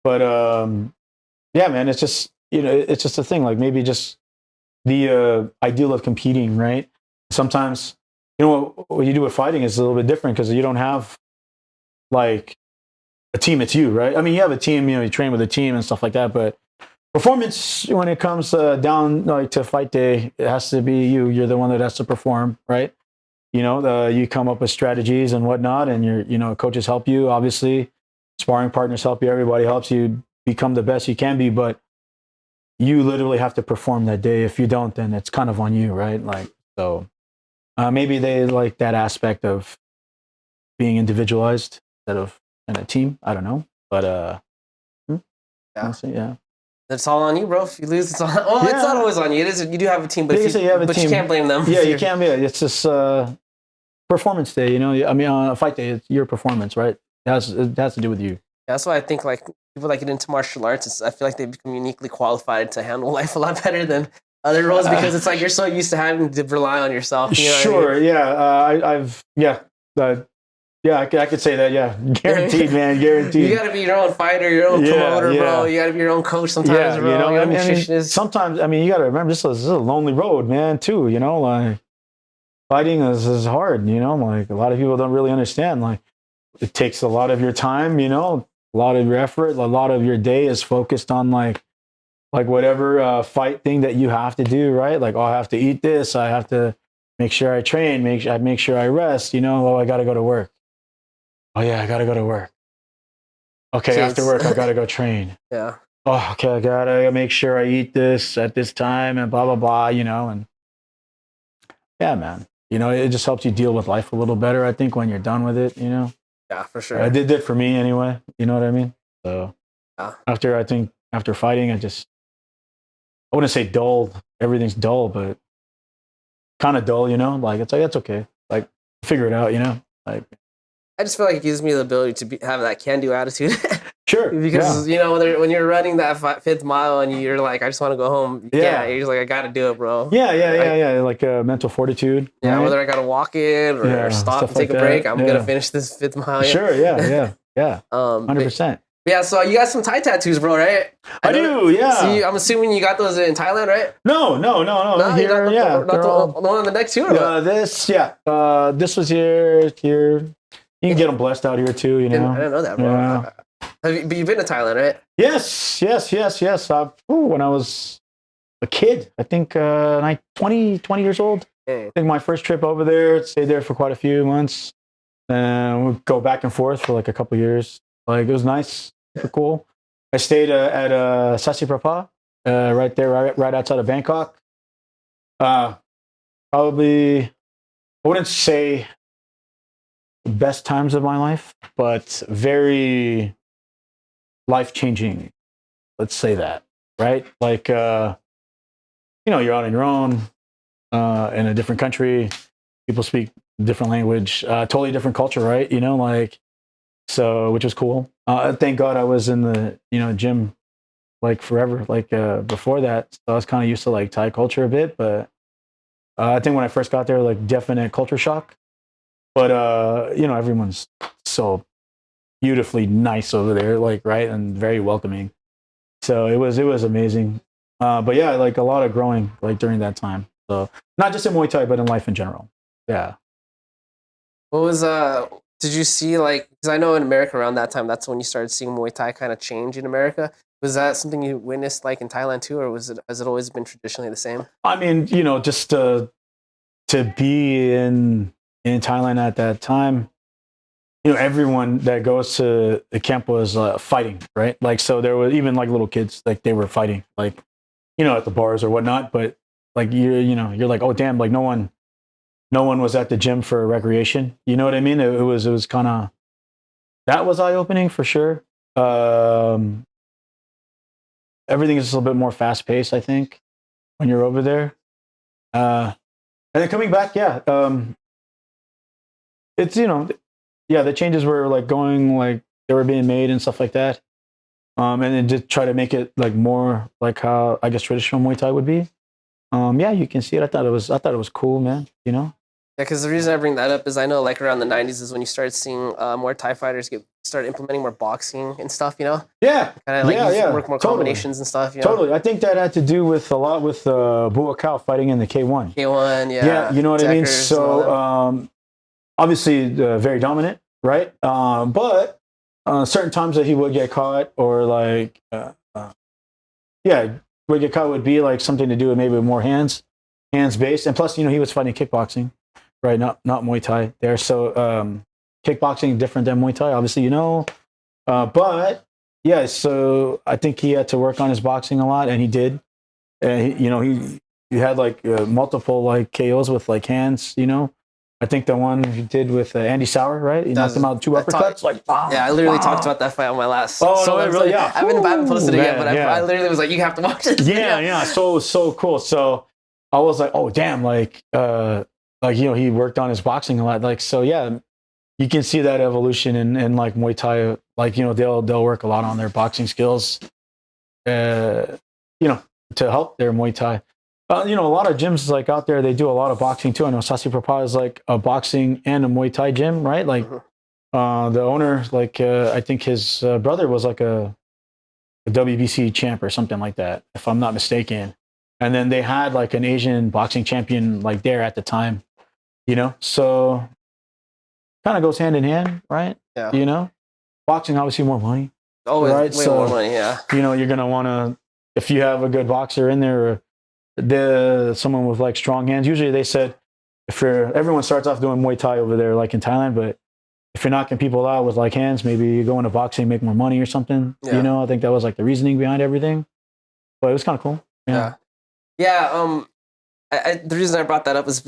S2: But yeah, man, it's just, you know, it's just a thing. Like maybe just the ideal of competing, right? Sometimes, you know, what you do with fighting is a little bit different because you don't have like a team, it's you, right? I mean, you have a team, you know, you train with a team and stuff like that, but performance, when it comes down like to fight day, it has to be you. You're the one that has to perform, right? You know, you come up with strategies and whatnot, and you know, coaches help you, obviously, sparring partners help you, everybody helps you become the best you can be, but you literally have to perform that day. If you don't, then it's kind of on you, right? Like, so maybe they like that aspect of being individualized instead of in a team. I don't know, but honestly, yeah.
S1: It's all on you, bro. If you lose, it's all. Well, it's not always on you. It is. You do have a team, but you can't blame them.
S2: Yeah, you can't. Yeah, it's just performance day. You know, I mean, on a fight day, it's your performance, right? It has to do with you.
S1: That's why I think like people that get into martial arts, I feel like they become uniquely qualified to handle life a lot better than other roles because it's like you're so used to having to rely on yourself. You know
S2: sure.
S1: what I mean?
S2: Yeah. I could say that. Yeah, guaranteed, man, guaranteed.
S1: You got to be your own fighter, your own promoter, bro. You got to be your own coach sometimes, bro.
S2: You know,
S1: your nutritionist.
S2: Sometimes, I mean, you got to remember this is a lonely road, man. Too, you know, like fighting is hard. You know, like a lot of people don't really understand. Like it takes a lot of your time. You know, a lot of your effort, a lot of your day is focused on like whatever fight thing that you have to do, right? Like, oh, I have to eat this. I have to make sure I train. Make sure I rest. You know, oh, I got to go to work. Oh, yeah, I got to go to work. Okay, after work, I got to go train.
S1: Yeah.
S2: Oh, okay, I got to make sure I eat this at this time and blah, blah, blah, you know. And yeah, man, you know, it just helps you deal with life a little better, I think, when you're done with it, you know.
S1: Yeah, for sure.
S2: It did that for me anyway, you know what I mean? So after fighting, I wouldn't say dull. Everything's dull, but kind of dull, you know? Like, it's like, that's okay. Like, figure it out, you know? Like,
S1: I just feel like it gives me the ability to have that can-do attitude.
S2: Sure.
S1: Because you know when you're running that fifth mile and you're like, I just want to go home. Yeah, you're just like, I gotta do it, bro.
S2: Yeah. Like mental fortitude.
S1: Yeah,
S2: right?
S1: whether I gotta walk in or stop and take a break, I'm gonna finish this fifth mile.
S2: Sure. Yeah. 100%.
S1: Yeah, so you got some Thai tattoos, bro, right?
S2: I do, yeah.
S1: So I'm assuming you got those in Thailand, right?
S2: No. Here,
S1: not the one on the neck too, or what?
S2: This was here. You can get them blessed out here too, you know.
S1: I didn't know that, bro.
S2: Yeah.
S1: But you've been to Thailand, right?
S2: Yes. When I was a kid, I think 20 years old.
S1: Hey.
S2: I think my first trip over there, stayed there for quite a few months. And we'd go back and forth for like a couple years. Like, it was nice, super cool. I stayed at Sasi Prapa, right there, right outside of Bangkok. Probably, I wouldn't say the best times of my life, but very life-changing. Let's say that, right? Like, you know, you're on your own in a different country. People speak a different language, totally different culture, right? You know, like, so, which was cool. Thank God I was in the, gym like forever, like before that. So I was kind of used to like Thai culture a bit, but I think when I first got there, like definite culture shock. But, everyone's so beautifully nice over there, like, right. And very welcoming. So it was amazing. But yeah, like a lot of growing like during that time. So not just in Muay Thai, but in life in general. Yeah.
S1: What was, did you see like, because I know in America around that time, that's when you started seeing Muay Thai kind of change in America. Was that something you witnessed like in Thailand too, or has it always been traditionally the same?
S2: I mean, just to be in Thailand at that time, everyone that goes to the camp was fighting, right? Like, so there was even like little kids, like they were fighting, like, at the bars or whatnot. But like you're like, oh damn, like no one was at the gym for recreation. You know what I mean? It was kind of, that was eye opening for sure. Everything is a little bit more fast paced, I think, when you're over there. And then coming back, it's, the changes were like going, like they were being made and stuff like that. And then just try to make it like more like how I guess traditional Muay Thai would be. You can see it. I thought it was cool, man. Yeah,
S1: because the reason I bring that up is I know like around the 90s is when you started seeing more Thai fighters start implementing more boxing and stuff,
S2: Yeah.
S1: Kind of like work more combinations and stuff,
S2: Totally. I think that had to do with a lot with Bua Cow fighting in the K1.
S1: K1, yeah.
S2: Yeah, you know what I mean? So, obviously very dominant, right? But certain times that he would get caught or like, would get caught would be like something to do with maybe more hands based. And plus, he was fighting kickboxing. Right, not Muay Thai there. So kickboxing different than Muay Thai, obviously, but yeah. So I think he had to work on his boxing a lot, and he did. And he had like multiple like KOs with like hands. I think the one he did with Andy Sauer, right? He knocked him out 2 uppercuts.
S1: I literally talked about that fight on my last.
S2: Oh, so really? Yeah.
S1: I haven't posted it yet, but I literally was like, you have to watch this.
S2: Yeah. So it was so cool. So I was like, oh damn, like. He worked on his boxing a lot. Like, so yeah, you can see that evolution in like Muay Thai. Like, they'll work a lot on their boxing skills, to help their Muay Thai. A lot of gyms like out there, they do a lot of boxing too. I know Sasi Prapa is like a boxing and a Muay Thai gym, right? Like, the owner, like, I think his brother was like a WBC champ or something like that, if I'm not mistaken. And then they had like an Asian boxing champion like there at the time. So kind of goes hand in hand, right?
S1: Yeah.
S2: Boxing obviously more money.
S1: Always
S2: right?
S1: Way more money, yeah.
S2: You're gonna want to, if you have a good boxer in there, or someone with like strong hands. Usually they said everyone starts off doing Muay Thai over there, like in Thailand, but if you're knocking people out with like hands, maybe you go into boxing, make more money or something.
S1: Yeah.
S2: I think that was like the reasoning behind everything. But it was kind of cool.
S1: Yeah. The reason I brought that up is,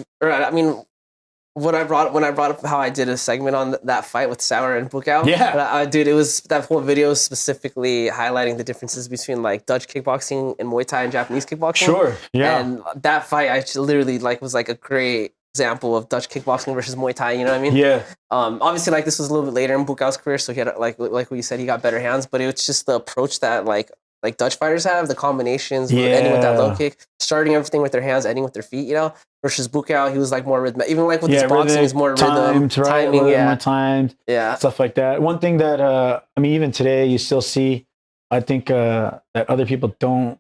S1: when I brought up how I did a segment on that fight with Sauer and Bukau.
S2: Yeah.
S1: Dude, it was that whole video specifically highlighting the differences between like Dutch kickboxing and Muay Thai and Japanese kickboxing.
S2: Sure. Yeah.
S1: And that fight, I literally like was like a great example of Dutch kickboxing versus Muay Thai. You know what I mean?
S2: Yeah.
S1: Obviously, like this was a little bit later in Bukao's career, so he had like what you said, he got better hands. But it was just the approach that like Dutch fighters have, the combinations, ending with that low kick, starting everything with their hands, ending with their feet. You know, versus Bukao, he was like more rhythm. Even like with his boxing, he's more rhythm, timing,
S2: more timed, stuff like that. One thing that I mean, even today, you still see. I think that other people don't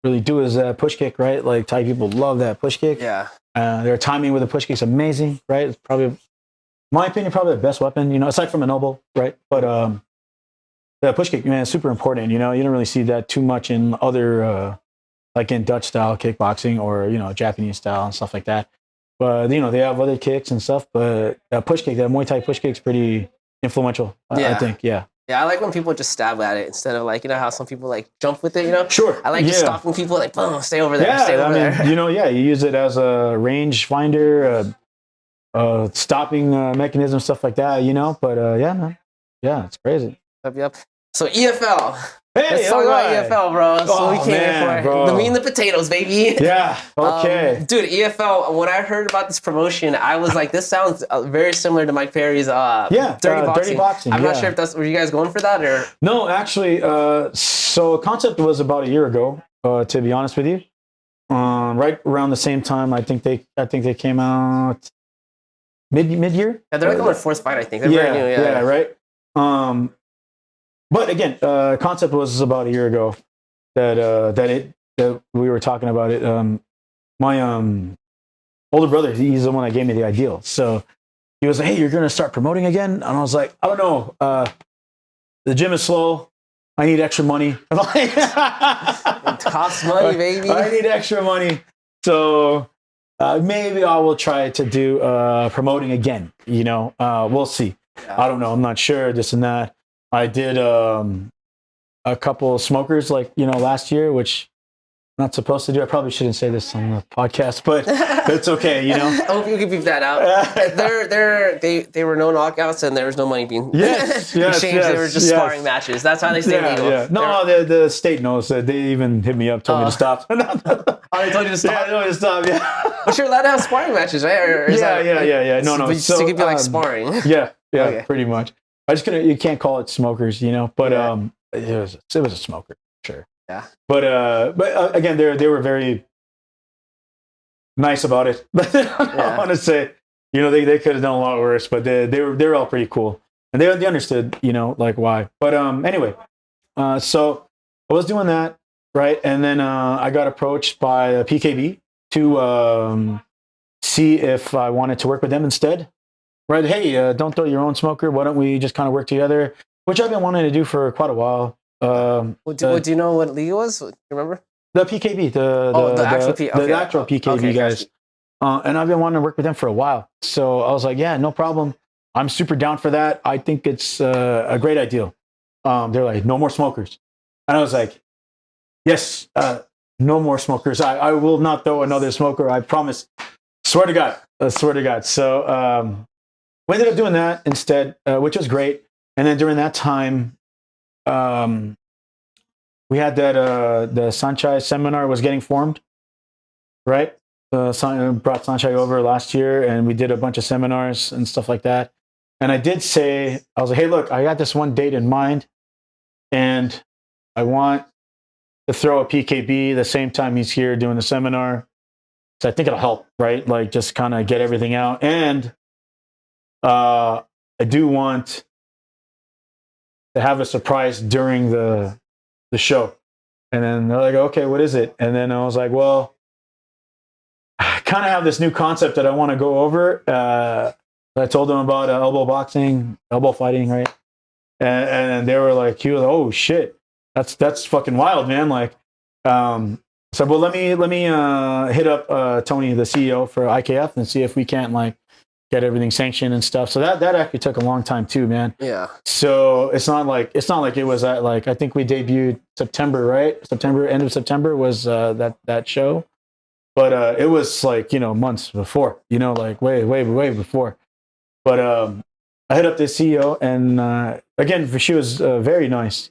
S2: really do is push kick, right? Like Thai people love that push kick.
S1: Yeah.
S2: Their timing with the push kick is amazing, right? It's probably, in my opinion, probably the best weapon, you know, aside from an elbow, right? But the push kick, man, is super important. You know, you don't really see that too much in other, like in Dutch style kickboxing or, you know, Japanese style and stuff like that. But, you know, they have other kicks and stuff, but that push kick, that Muay Thai push kick is pretty influential, I think. Yeah.
S1: Yeah, I like when people just stab at it instead of like, you know how some people like jump with it, you know?
S2: Sure.
S1: I like just stopping people like, boom, stay over there, stay over there.
S2: You know, you use it as a range finder, stopping mechanism, stuff like that, you know? But yeah, man. Yeah, it's crazy.
S1: Yep. So EFL.
S2: Hey,
S1: let's talk about EFL, bro. That's what we came here for.
S2: Bro.
S1: The meat and the potatoes, baby.
S2: Yeah, okay.
S1: Dude, EFL, when I heard about this promotion, I was like, this sounds very similar to Mike Perry's Dirty Boxing. I'm not sure if were you guys going for that or?
S2: No, actually, so concept was about a year ago, to be honest with you. Right around the same time, I think they came out mid-year.
S1: Yeah, they're like on their fourth fight, I think. They're very new,
S2: yeah, right. But again, concept was about a year ago that we were talking about it. My older brother, he's the one that gave me the ideal. So he was like, "Hey, you're gonna start promoting again?" And I was like, "I don't know. The gym is slow. I need extra money.
S1: It costs money, baby.
S2: I need extra money. So maybe I will try to do promoting again. You know, we'll see. Yeah. I don't know. I'm not sure. This and that." I did a couple of smokers, like, you know, last year, which I'm not supposed to do. I probably shouldn't say this on the podcast, but it's okay, you know.
S1: I hope you can beep that out. They were no knockouts and there was no money being exchanged. They were just sparring matches. That's how they stay legal.
S2: Yeah. No, the state knows that. They even hit me up, told me to stop.
S1: Oh, they told you to stop?
S2: Yeah, they told me to stop, yeah.
S1: But you're allowed to have sparring matches, right? Or
S2: yeah. No.
S1: But so, it could be like sparring.
S2: Yeah, okay. Pretty much. You can't call it smokers, you know, but it was a smoker, sure.
S1: Yeah.
S2: But again, they were very nice about it. I want to say, you know, they could have done a lot worse, but they were all pretty cool, and they understood, you know, like why. But anyway, so I was doing that, right, and then I got approached by PKB to see if I wanted to work with them instead. Right, hey, don't throw your own smoker. Why don't we just kind of work together? Which I've been wanting to do for quite a while.
S1: Do you know what league it was? Do you remember?
S2: The PKB, the actual PKB guys. And I've been wanting to work with them for a while. So I was like, yeah, no problem. I'm super down for that. I think it's a great idea. They're like, no more smokers. And I was like, yes, no more smokers. I will not throw another smoker. I promise. Swear to God. So we ended up doing that instead, which was great. And then during that time, we had that the Sanchai seminar was getting formed, right? Brought Sanchai over last year, and we did a bunch of seminars and stuff like that. And I did say, I was like, hey, look, I got this one date in mind, and I want to throw a PKB the same time he's here doing the seminar. So I think it'll help, right? Like just kind of get everything out. And I do want to have a surprise during the show. And then they're like, okay, what is it? And then I was like, well, I kind of have this new concept that I want to go over. I told them about elbow fighting, right? And they were like, oh shit, that's fucking wild, man. Like, so, well, let me hit up Tony, the CEO for IKF, and see if we can't like get everything sanctioned and stuff. So that actually took a long time too, man.
S1: Yeah.
S2: So it's not like it was at like, I think we debuted September, right? End of September was that show. But it was like, you know, months before, you know, like way before. But I hit up the CEO, and again, she was very nice,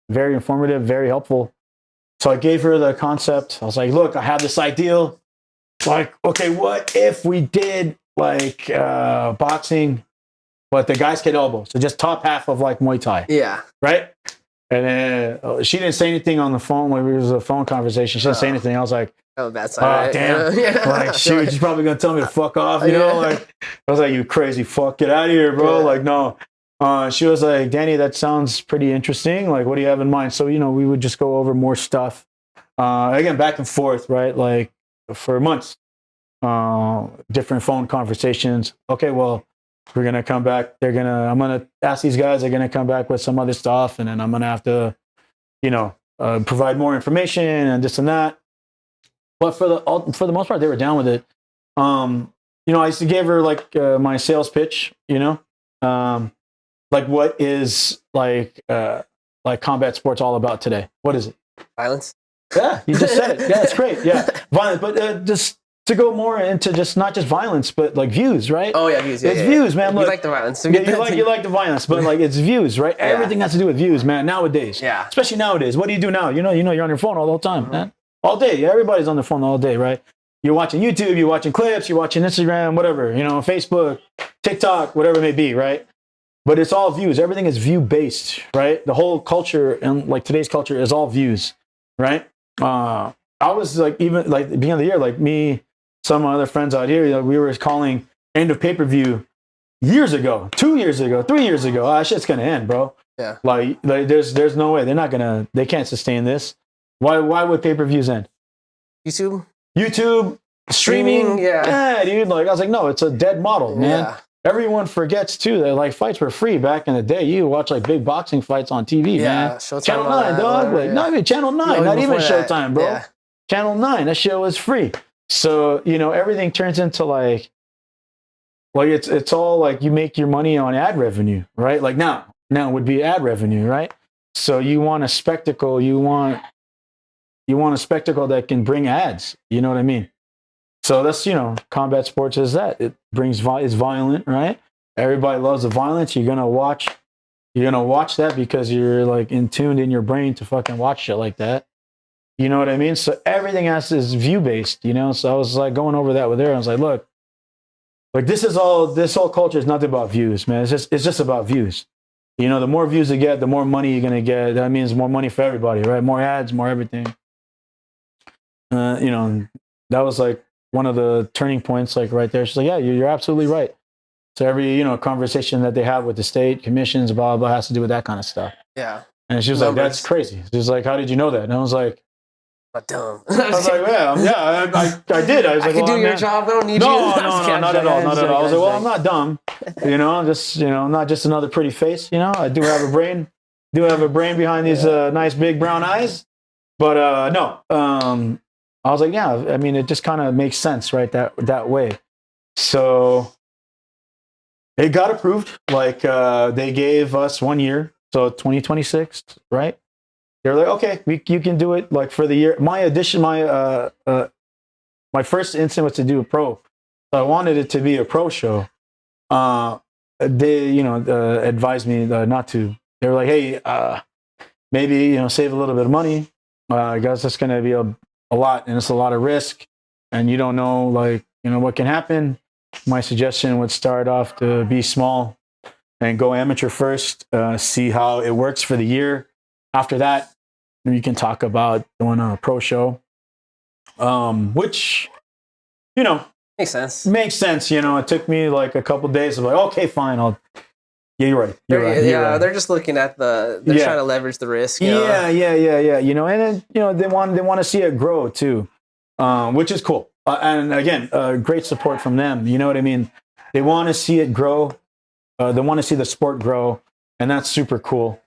S2: very informative, very helpful. So I gave her the concept. I was like, look, I have this ideal. like, okay, what if we did like boxing, but the guys get elbows, so just top half of like Muay Thai,
S1: Yeah.
S2: right? And then she didn't say anything on the phone. Like, it was a phone conversation. She didn't say anything. I was like,
S1: oh, bad side. Right?
S2: Damn.
S1: Yeah.
S2: Like, shoot, she's probably gonna tell me to fuck off, you know? Like, I was like, you crazy fuck, get out of here, bro.
S1: Yeah.
S2: Like, no. She was like, Danny, that sounds pretty interesting. Like, what do you have in mind? So, you know, we would just go over more stuff. Again, back and forth, right? Like, for months. Different phone conversations. Okay, well, we're gonna come back. I'm gonna ask these guys. They're gonna come back with some other stuff, and then I'm gonna have to, you know, provide more information and this and that. But for the most part, they were down with it. You know, I used to give her like my sales pitch. You know, like what is like combat sports all about today? What is it?
S1: Violence.
S2: Yeah, you just said it. Yeah, it's great. Yeah, violence, but just to go more into just not just violence, but like views, right?
S1: Oh yeah, views. Yeah,
S2: it's views, man.
S1: You
S2: Look,
S1: like the violence. So
S2: you like the violence, but like it's views, right?
S1: Yeah.
S2: Everything has to do with views, man. Nowadays,
S1: Yeah.
S2: especially nowadays. What do you do now? You know, you're on your phone all the time, man. All day. Everybody's on their phone all day, right? You're watching YouTube, you're watching clips, you're watching Instagram, whatever. You know, Facebook, TikTok, whatever it may be, right? But it's all views. Everything is view based, right? The whole culture and like today's culture is all views, right? I was like, even like the beginning of the year, like me. Some other friends out here, you know, we were calling end of pay-per-view years ago, 2 years ago, 3 years ago. That shit's gonna end, bro.
S1: Yeah.
S2: Like there's no way they can't sustain this. Why would pay-per-views end? YouTube, streaming. Yeah, dude. Like I was like, no, it's a dead model, man.
S1: Yeah.
S2: Everyone forgets too that like fights were free back in the day. You watch like big boxing fights on TV, man.
S1: Showtime
S2: Channel 9, dog. Like, not even Channel 9, not even Showtime, bro.
S1: Yeah.
S2: Channel 9, that shit was free. So, you know, everything turns into like it's all like you make your money on ad revenue, right? Like now would be ad revenue, right? So you want a spectacle, you want a spectacle that can bring ads, you know what I mean? So that's, you know, combat sports is that. It brings it's violent, right? Everybody loves the violence. You're going to watch that because you're like in tuned in your brain to fucking watch shit like that. You know what I mean? So everything is view based, you know? So I was like going over that with her. I was like, look, like this whole culture is nothing about views, man. It's just about views. You know, the more views you get, the more money you're going to get. That means more money for everybody, right? More ads, more everything. You know, that was like one of the turning points, like right there. She's like, yeah, you're absolutely right. So every, you know, conversation that they have with the state commissions, blah, blah, has to do with that kind of stuff.
S1: Yeah.
S2: And she was like, that's crazy. She was like, how did you know that? And I was like,
S1: dumb.
S2: I was like, I did. I was like,
S1: I can do your job. I don't need you.
S2: No, not at all. Not at all. I was like, well, I'm not dumb. You know, just, you know, not just another pretty face. You know, I do have a brain. Do have a brain behind these nice big brown eyes. But no, I was like, yeah. I mean, it just kind of makes sense, right? That way. So it got approved. Like they gave us 1 year, so 2026, right? They were like, okay, you can do it like for the year. My first instinct was to do a pro. So I wanted it to be a pro show. They, you know, advised me not to. They were like, hey, maybe, you know, save a little bit of money. I guess it's going to be a lot, and it's a lot of risk, and you don't know, like, you know, what can happen. My suggestion would start off to be small and go amateur first, see how it works for the year. After that, you can talk about doing a pro show, which, you know,
S1: makes sense.
S2: Makes sense. You know, it took me like a couple days of like, okay, fine. Yeah, you're right. You're right.
S1: They're just looking at they're trying to leverage the risk. You know?
S2: Yeah. You know, and then, you know, they want to see it grow too, which is cool. And again, great support from them. You know what I mean? They want to see it grow. They want to see the sport grow, and that's super cool.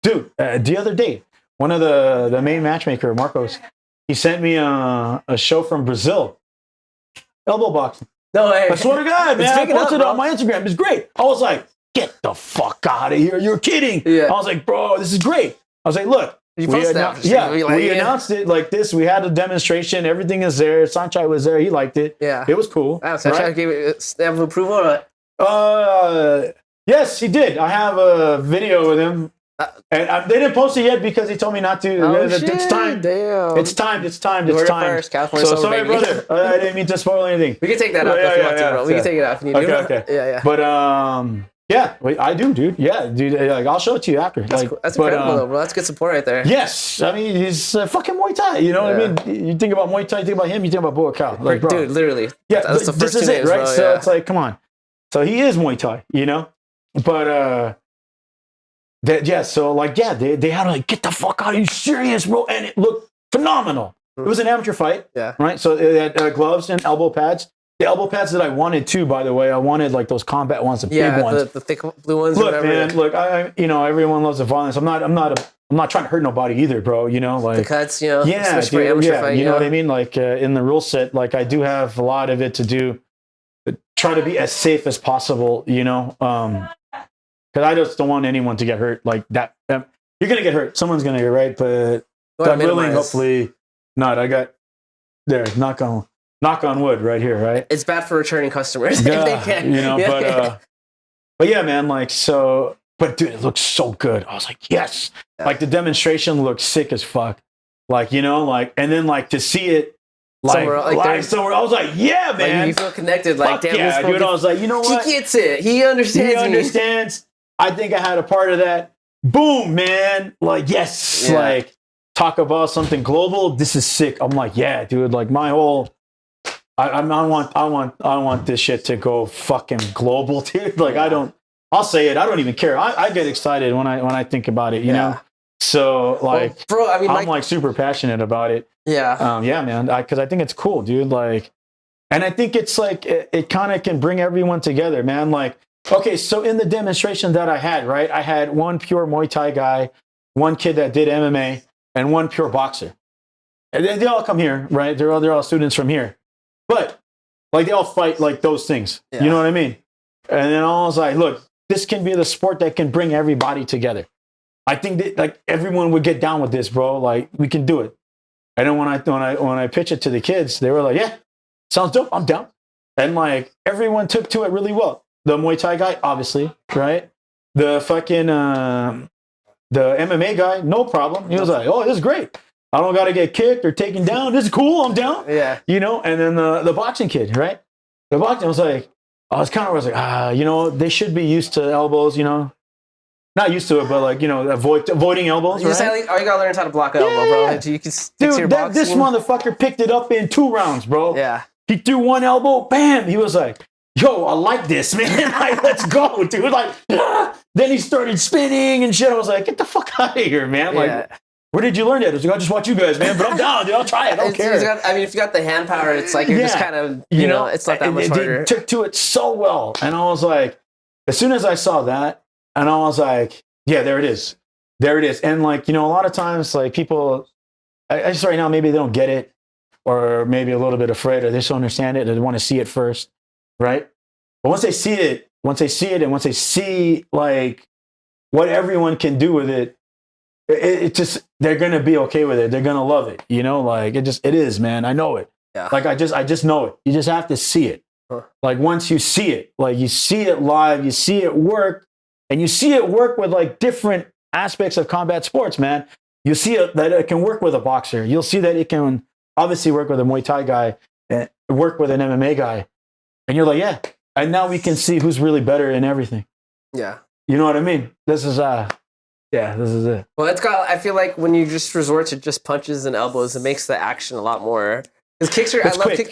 S2: Dude, the other day, one of the main matchmaker, Marcos, he sent me a show from Brazil, elbow boxing.
S1: No way.
S2: I swear to God, man, I posted it on my Instagram. It's great. I was like, get the fuck out of here. You're kidding.
S1: Yeah.
S2: I was like, bro, this is great. I was like, look.
S1: You posted that.
S2: We announced it like this. We had a demonstration. Everything is there. Sanchai was there. He liked it.
S1: Yeah.
S2: It was cool.
S1: Sanchai gave it a stamp of approval or what?
S2: Yes, he did. I have a video with him. And they didn't post it yet because he told me not to. It's time.
S1: Damn.
S2: It's time.
S1: First, California
S2: so
S1: summer,
S2: sorry,
S1: baby.
S2: brother. I didn't mean to spoil anything.
S1: We can take that out if you want to, bro. We can take it out if you need to.
S2: Okay.
S1: Yeah.
S2: But yeah, I do, dude. Yeah, dude. Like, I'll show it to you after.
S1: That's incredible, though, bro. That's good support right there.
S2: Yes, I mean he's fucking Muay Thai. You know what I mean? You think about Muay Thai, you think about him. You think about Boa Cow. Like, bro.
S1: Dude, literally.
S2: Yeah,
S1: that's the first
S2: this is
S1: two
S2: it,
S1: names,
S2: right?
S1: Bro,
S2: So it's like, come on. So he is Muay Thai, you know. But they had to like, get the fuck out. Are you serious, bro? And it looked phenomenal. It was an amateur fight, right? So it had gloves and elbow pads. The elbow pads that I wanted too, by the way, I wanted like those combat ones, the big ones,
S1: the thick blue ones.
S2: Look,
S1: or whatever.
S2: man, look, I everyone loves the violence. I'm not trying to hurt nobody either, bro. You know, like
S1: the cuts, you know,
S2: yeah,
S1: for amateur fight,
S2: you know what I mean. Like in the rule set, like I do have a lot of it to do, try to be as safe as possible, you know, because I just don't want anyone to get hurt like that. You're gonna get hurt. Someone's gonna get right, but God willing, hopefully not. I got there. Knock on wood right here, right?
S1: It's bad for returning customers if they can.
S2: You know, but yeah, man, like, so, but dude, it looks so good. I was like, yes. Yeah. Like the demonstration looked sick as fuck. Like, you know, like, and then like to see it like live somewhere, I was like, yeah, man.
S1: Like, you feel connected. Like, damn,
S2: yeah, dude. I was like, you know what?
S1: He gets it. He understands.
S2: I think I had a part of that. Boom, man. Like, yes. Yeah. Like, talk about something global. This is sick. I'm like, yeah, dude. Like my whole, I want this shit to go fucking global, dude. Like I'll say it. I don't even care. I get excited when I think about it, you know? So like,
S1: bro, I mean,
S2: I'm like super passionate about it.
S1: Yeah.
S2: Yeah, man. Cause I think it's cool, dude. Like, and I think it's like, it kind of can bring everyone together, man. Like, okay. So in the demonstration that I had, right, I had one pure Muay Thai guy, one kid that did MMA, and one pure boxer. And they all come here, right? They're all students from here. But like they all fight like those things. Yeah. You know what I mean? And then I was like, look, this can be the sport that can bring everybody together. I think that like everyone would get down with this, bro. Like we can do it. And then when I pitch it to the kids, they were like, yeah, sounds dope. I'm down. And like everyone took to it really well. The Muay Thai guy, obviously, right? The fucking the MMA guy, no problem. He was like, oh, this is great. I don't got to get kicked or taken down. This is cool. I'm down.
S1: Yeah.
S2: You know, and then the boxing kid, right? The boxing was like, you know, they should be used to elbows, you know. Not used to it, but like, you know, avoiding elbows, right?
S1: You gotta learn how to block an elbow, bro. You can stick to your boxing.
S2: This motherfucker picked it up in 2 rounds, bro.
S1: Yeah.
S2: He threw one elbow, bam. He was like, yo, I like this, man. Like, let's go, dude. Like, then he started spinning and shit. I was like, get the fuck out of here, man. Like, where did you learn that? I was like, I just watch you guys, man. But I'm down, dude. I'll try it. I don't care.
S1: If you got the hand power, it's like you're just kind of, you know, it's not that much harder.
S2: They took to it so well. And I was like, as soon as I saw that, and I was like, yeah, there it is. There it is. And like, you know, a lot of times, like people, I just right now, maybe they don't get it, or maybe a little bit afraid, or they just don't understand it, or they want to see it first, right? But once they see it, and once they see like what everyone can do with it, it just, they're going to be okay with it. They're going to love it. You know, like it is, man. I know it.
S1: Yeah.
S2: Like I just know it. You just have to see it.
S1: Huh.
S2: Like once you see it, like you see it live, you see it work, and you see it work with like different aspects of combat sports, man. You see it, that it can work with a boxer. You'll see that it can obviously work with a Muay Thai guy and work with an MMA guy. And you're like, yeah. And now we can see who's really better in everything.
S1: Yeah.
S2: You know what I mean? This is it.
S1: Well, I feel like when you just resort to just punches and elbows, it makes the action a lot more. Because kicks are,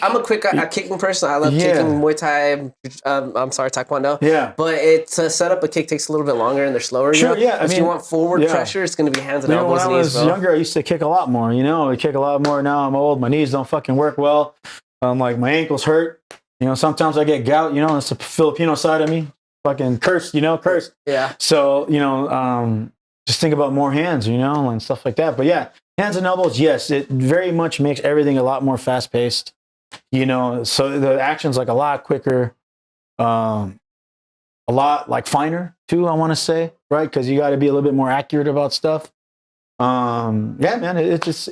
S1: I'm a quick kicking person. I love kicking Muay Thai, Taekwondo.
S2: Yeah.
S1: But to set up a kick takes a little bit longer and they're slower.
S2: Sure,
S1: you know?
S2: yeah.
S1: If you want forward pressure, it's going to be hands and elbows and knees,
S2: when I was younger, I used to kick a lot more, you know. I kick a lot more. Now I'm old. My knees don't fucking work well. Like my ankles hurt. You know, sometimes I get gout, you know, it's the Filipino side of me. Fucking cursed. Yeah. So, you know, just think about more hands, you know, and stuff like that. But yeah, hands and elbows, yes, it very much makes everything a lot more fast-paced, you know, so the action's like a lot quicker, a lot like finer too, I want to say, right? Because you got to be a little bit more accurate about stuff. Yeah, man, it's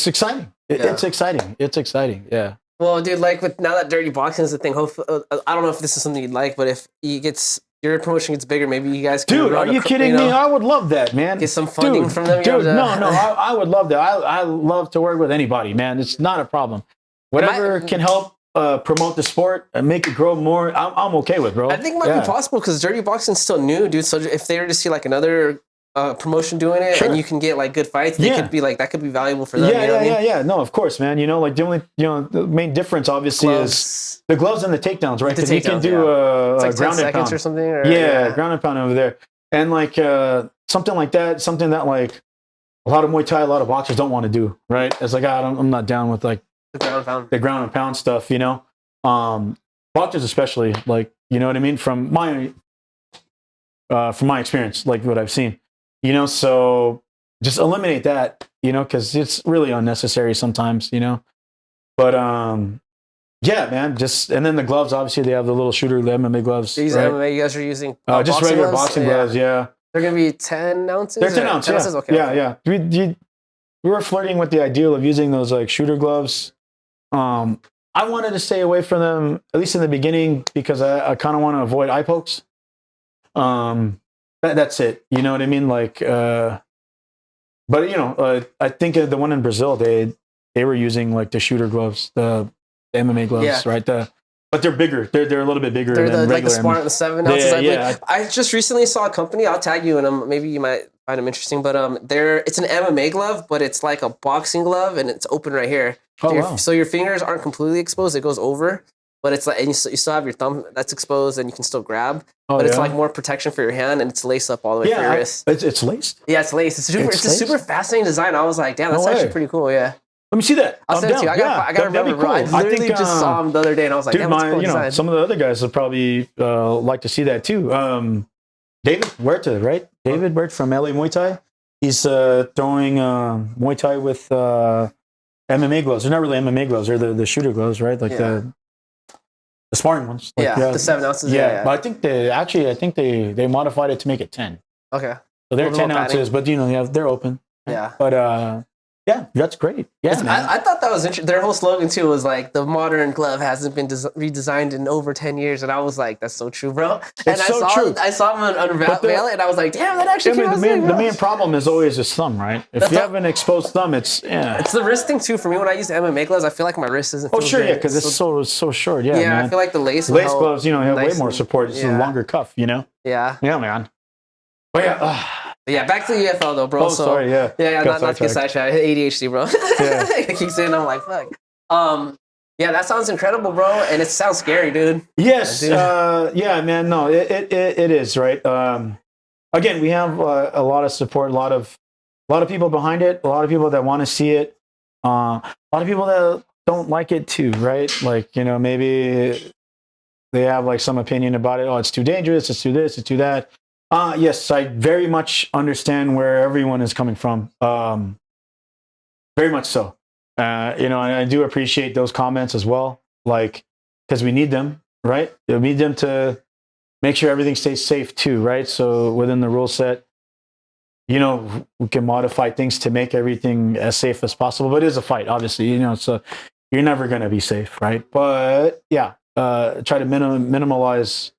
S2: exciting. It's exciting. It's exciting. Yeah.
S1: Well, dude, like now that dirty boxing is the thing, hopefully, I don't know if this is something you'd like, but if he gets your promotion gets bigger, maybe you guys can
S2: Dude, are you kidding me? I would love that, man.
S1: Get some funding from them.
S2: Dude, no, I would love that. I love to work with anybody, man. It's not a problem. Whatever can help promote the sport and make it grow more, I'm okay with, bro.
S1: I think it might be possible because dirty boxing's still new, dude. So if they were to see like another promotion doing it, and you can get like good fights, they could be like that could be valuable for them.
S2: Yeah. No, of course, man. You know, like the only the main difference obviously is the gloves and the takedowns, right? Because you can do
S1: like
S2: ground and pound
S1: or something. Or,
S2: ground and pound over there, and like something like that, something that like a lot of Muay Thai, a lot of boxers don't want to do, right? It's like I'm not down with like the ground and pound stuff, you know. Boxers especially, like, you know what I mean, from my experience, like what I've seen. You know, so just eliminate that, you know, because it's really unnecessary sometimes, you know. But yeah, man, just and then the gloves, obviously they have the little shooter, the MMA gloves.
S1: These MMA you guys are using
S2: just regular boxing gloves, yeah.
S1: They're gonna be 10 ounces.
S2: They're 10 ounces, yeah.
S1: Okay.
S2: Yeah. We were flirting with the ideal of using those like shooter gloves. I wanted to stay away from them at least in the beginning because I kind of want to avoid eye pokes. That's it. You know what I mean? Like, but you know, I think the one in Brazil, they were using like the shooter gloves, the MMA gloves, right? But they're bigger. They're a little bit bigger. They're
S1: like the 7 ounces.
S2: Yeah.
S1: I just recently saw a company. I'll tag you in them. Maybe you might find them interesting. But it's an MMA glove, but it's like a boxing glove, and it's open right here. So your fingers aren't completely exposed. It goes over. But it's like, and you still have your thumb that's exposed, and you can still grab. But it's like more protection for your hand, and it's laced up all the way for your wrist.
S2: It's laced.
S1: Yeah, it's laced. It's a super fascinating design. I was like, damn, that's actually pretty cool. Yeah.
S2: Let me see that.
S1: I'll send it to you. I gotta remember, bro. I literally just saw him the other day, and I was like, damn, that's cool design.
S2: Some of the other guys would probably like to see that too. David Huerta, right? David Huerta from LA Muay Thai. He's throwing Muay Thai with MMA gloves. They're not really MMA gloves. They're the shooter gloves, right? Like the sparring ones. Like,
S1: the 7 ounces.
S2: Yeah. But I think they modified it to make it 10.
S1: Okay.
S2: So they're 10 ounces, but you know, they're open.
S1: Yeah.
S2: But yeah, that's great. Yeah, man.
S1: I thought that was interesting. Their whole slogan too was like, the modern glove hasn't been redesigned in over 10 years. And I was like, that's so true, bro. And I saw him unveil it, and I was like, damn, that actually came out sick,
S2: the main problem is always his thumb, right? If you have an exposed thumb, it's the
S1: wrist thing too. For me, when I use MMA gloves, I feel like my wrist isn't.
S2: Because it's so short. Yeah, man.
S1: I feel like the lace
S2: gloves, you know, have way more support. It's a longer cuff, you know.
S1: Yeah,
S2: man. But
S1: yeah, back to the EFL though, bro.
S2: Sorry, yeah.
S1: Not to get sidetracked. ADHD, bro. Yeah. I keep saying, I'm like, fuck. Yeah, that sounds incredible, bro, and it sounds scary, dude.
S2: Yes, yeah, man. No, it is, right. Again, we have a lot of support, a lot of people behind it, a lot of people that want to see it, a lot of people that don't like it too, right? Like, you know, maybe they have like some opinion about it. Oh, it's too dangerous. It's too this. It's too that. Yes, I very much understand where everyone is coming from. Very much so. You know, and I do appreciate those comments as well, like, because we need them, right? We need them to make sure everything stays safe too, right? So within the rule set, you know, we can modify things to make everything as safe as possible. But it is a fight, obviously, you know, so you're never going to be safe, right? But yeah, try to minimalize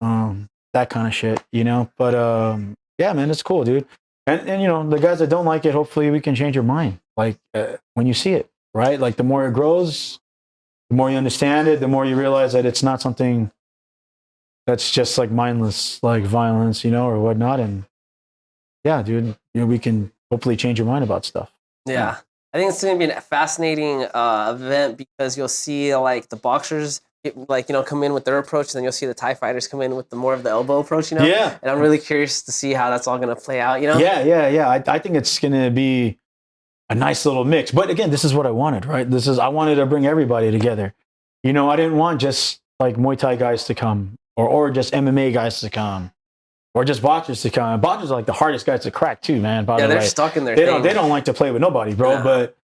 S2: that kind of shit, you know. But yeah, man, it's cool, dude. And you know, the guys that don't like it, hopefully we can change your mind. Like when you see it, right? Like the more it grows, the more you understand it, the more you realize that it's not something that's just like mindless, like violence, you know, or whatnot. And yeah, dude, you know, we can hopefully change your mind about stuff.
S1: Yeah. I think it's going to be a fascinating event because you'll see like the boxers like, you know, come in with their approach, and then you'll see the Thai fighters come in with the more of the elbow approach, you know?
S2: Yeah.
S1: And I'm really curious to see how that's all going to play out, you know?
S2: Yeah. I think it's going to be a nice little mix. But again, this is what I wanted, right? I wanted to bring everybody together. You know, I didn't want just like Muay Thai guys to come or just MMA guys to come or just boxers to come. Boxers are like the hardest guys to crack too, man. By the way,
S1: they're stuck in their
S2: thing. They don't like to play with nobody, bro. Yeah. But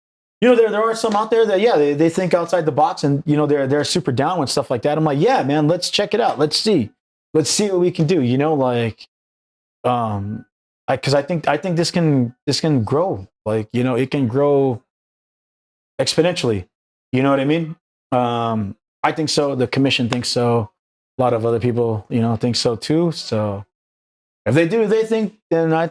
S2: you know, there are some out there that they think outside the box, and you know they're super down with stuff like that. I'm like, yeah, man, let's check it out. Let's see what we can do. You know, like, because I think this can grow. Like, you know, it can grow exponentially. You know what I mean? I think so. The commission thinks so. a lot of other people, think so too. So if they do, they think, then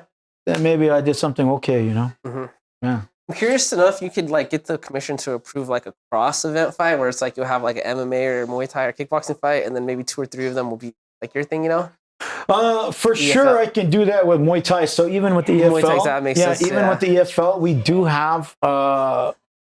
S2: maybe I did something okay,
S1: Mm-hmm.
S2: Yeah.
S1: I'm curious to know if you could like get the commission to approve like a cross event fight where it's like you'll have like an MMA or Muay Thai or kickboxing fight, and then maybe 2 or 3 of them will be like your thing,
S2: For
S1: EFL.
S2: sure, I can do that with Muay Thai. So even with the
S1: Muay Thai,
S2: EFL,
S1: that makes sense,
S2: even with the EFL, we do have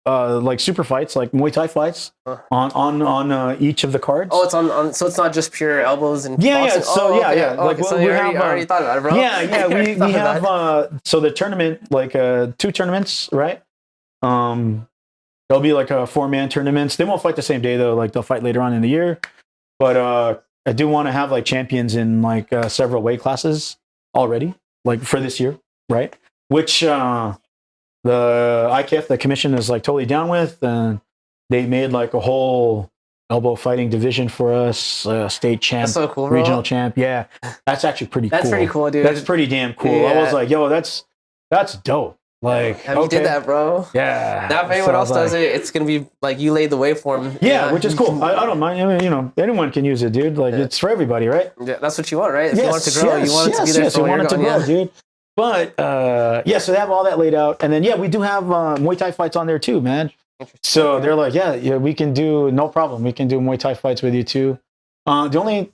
S2: like super fights, like Muay Thai fights on each of the cards.
S1: Oh, it's on. So it's not just pure elbows and
S2: Yeah.
S1: boxing?
S2: So
S1: oh,
S2: yeah,
S1: okay.
S2: yeah.
S1: Oh,
S2: Like
S1: okay. So
S2: we
S1: you
S2: have
S1: already thought about it, bro.
S2: Yeah. We have so the tournament, like 2 tournaments, right? There'll be like a 4-man tournaments. They won't fight the same day though. Like they'll fight later on in the year. But I do want to have like champions in like several weight classes already, like for this year, right? Which the IKF, the commission, is like totally down with, and they made like a whole elbow fighting division for us, state champ,
S1: That's so cool, bro.
S2: regional champ. Yeah, that's actually pretty cool.
S1: That's pretty cool, dude.
S2: That's pretty damn cool. I was like, yo, that's dope. Like,
S1: have you did that, bro?
S2: Yeah.
S1: Now, if anyone else does it, it's gonna be like you laid the way for them.
S2: Yeah, which is cool. I don't mind. I mean, anyone can use it, dude. Like, it's for everybody, right?
S1: Yeah, that's what you want, right? If you want it to grow, you want it to be there for
S2: you want it to grow, dude. But so they have all that laid out, and then we do have Muay Thai fights on there too, man. So they're like, yeah, we can do no problem. We can do Muay Thai fights with you too. The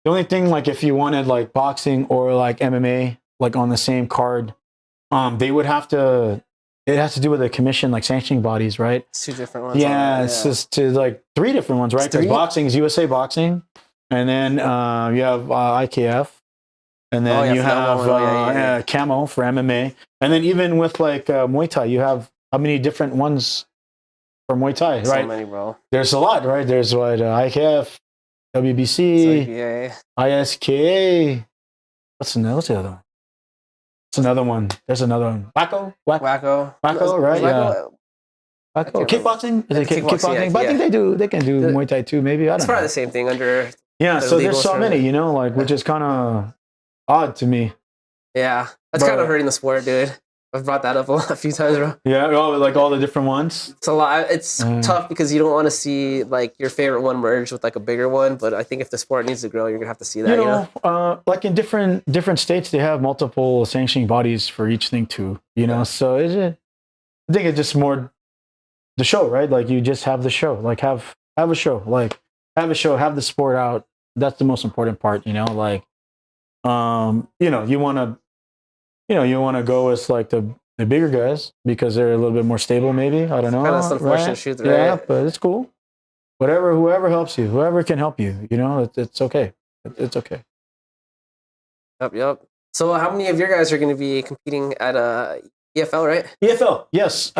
S2: only thing, like, if you wanted like boxing or like MMA, like on the same card, they would have to. It has to do with the commission, like sanctioning bodies, right?
S1: It's 2 different ones.
S2: Yeah, it's just to like 3 different ones, right? Because boxing is USA Boxing, and then you have IKF, and then you have Camo for MMA, and then even with like Muay Thai, you have how many different ones for Muay Thai, right?
S1: So many, bro.
S2: There's a lot, right? There's what IKF, WBC, ISKA. What's the other one? It's another one. There's another one. Wacko, right? Yeah. Wacko. Kickboxing? Is it kickboxing?
S1: Yeah,
S2: but I think they can do Muay Thai too, maybe. I don't know.
S1: It's probably the same thing under.
S2: Yeah, so there's so many, like, which is kind of odd to me.
S1: Yeah, that's kind of hurting the sport, dude. I've brought that up a few times, bro.
S2: Yeah, like all the different ones.
S1: It's a lot. It's tough because you don't want to see like your favorite one merge with like a bigger one. But I think if the sport needs to grow, you're gonna have to see that.
S2: Like in different states, they have multiple sanctioning bodies for each thing too. So I think it's just more the show, right? Like you just have the show, like have a show, like have the sport out. That's the most important part, Like, you want to go with like the bigger guys because they're a little bit more stable, maybe. I don't know.
S1: Kind of unfortunate truth, right?
S2: Yeah, but it's cool. Whoever helps you, whoever can help you, it's okay. It's okay.
S1: Yep. So how many of your guys are going to be competing at EFL, right?
S2: EFL, yes.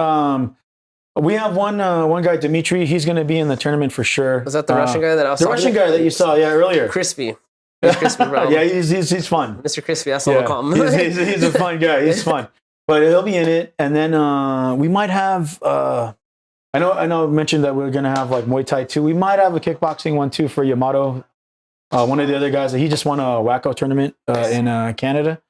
S2: We have one guy, Dimitri. He's going to be in the tournament for sure.
S1: Was that the Russian guy that I was
S2: the Russian guy that you saw, earlier?
S1: Crispy. He's crispy, bro.
S2: Yeah, he's fun.
S1: Mr. Crispy, that's what we'll call him.
S2: he's a fun guy. He's fun. But he'll be in it. And then we might have, I know I mentioned that we're going to have like Muay Thai too. We might have a kickboxing one too for Yamato. One of the other guys, he just won a Wacko tournament in Canada.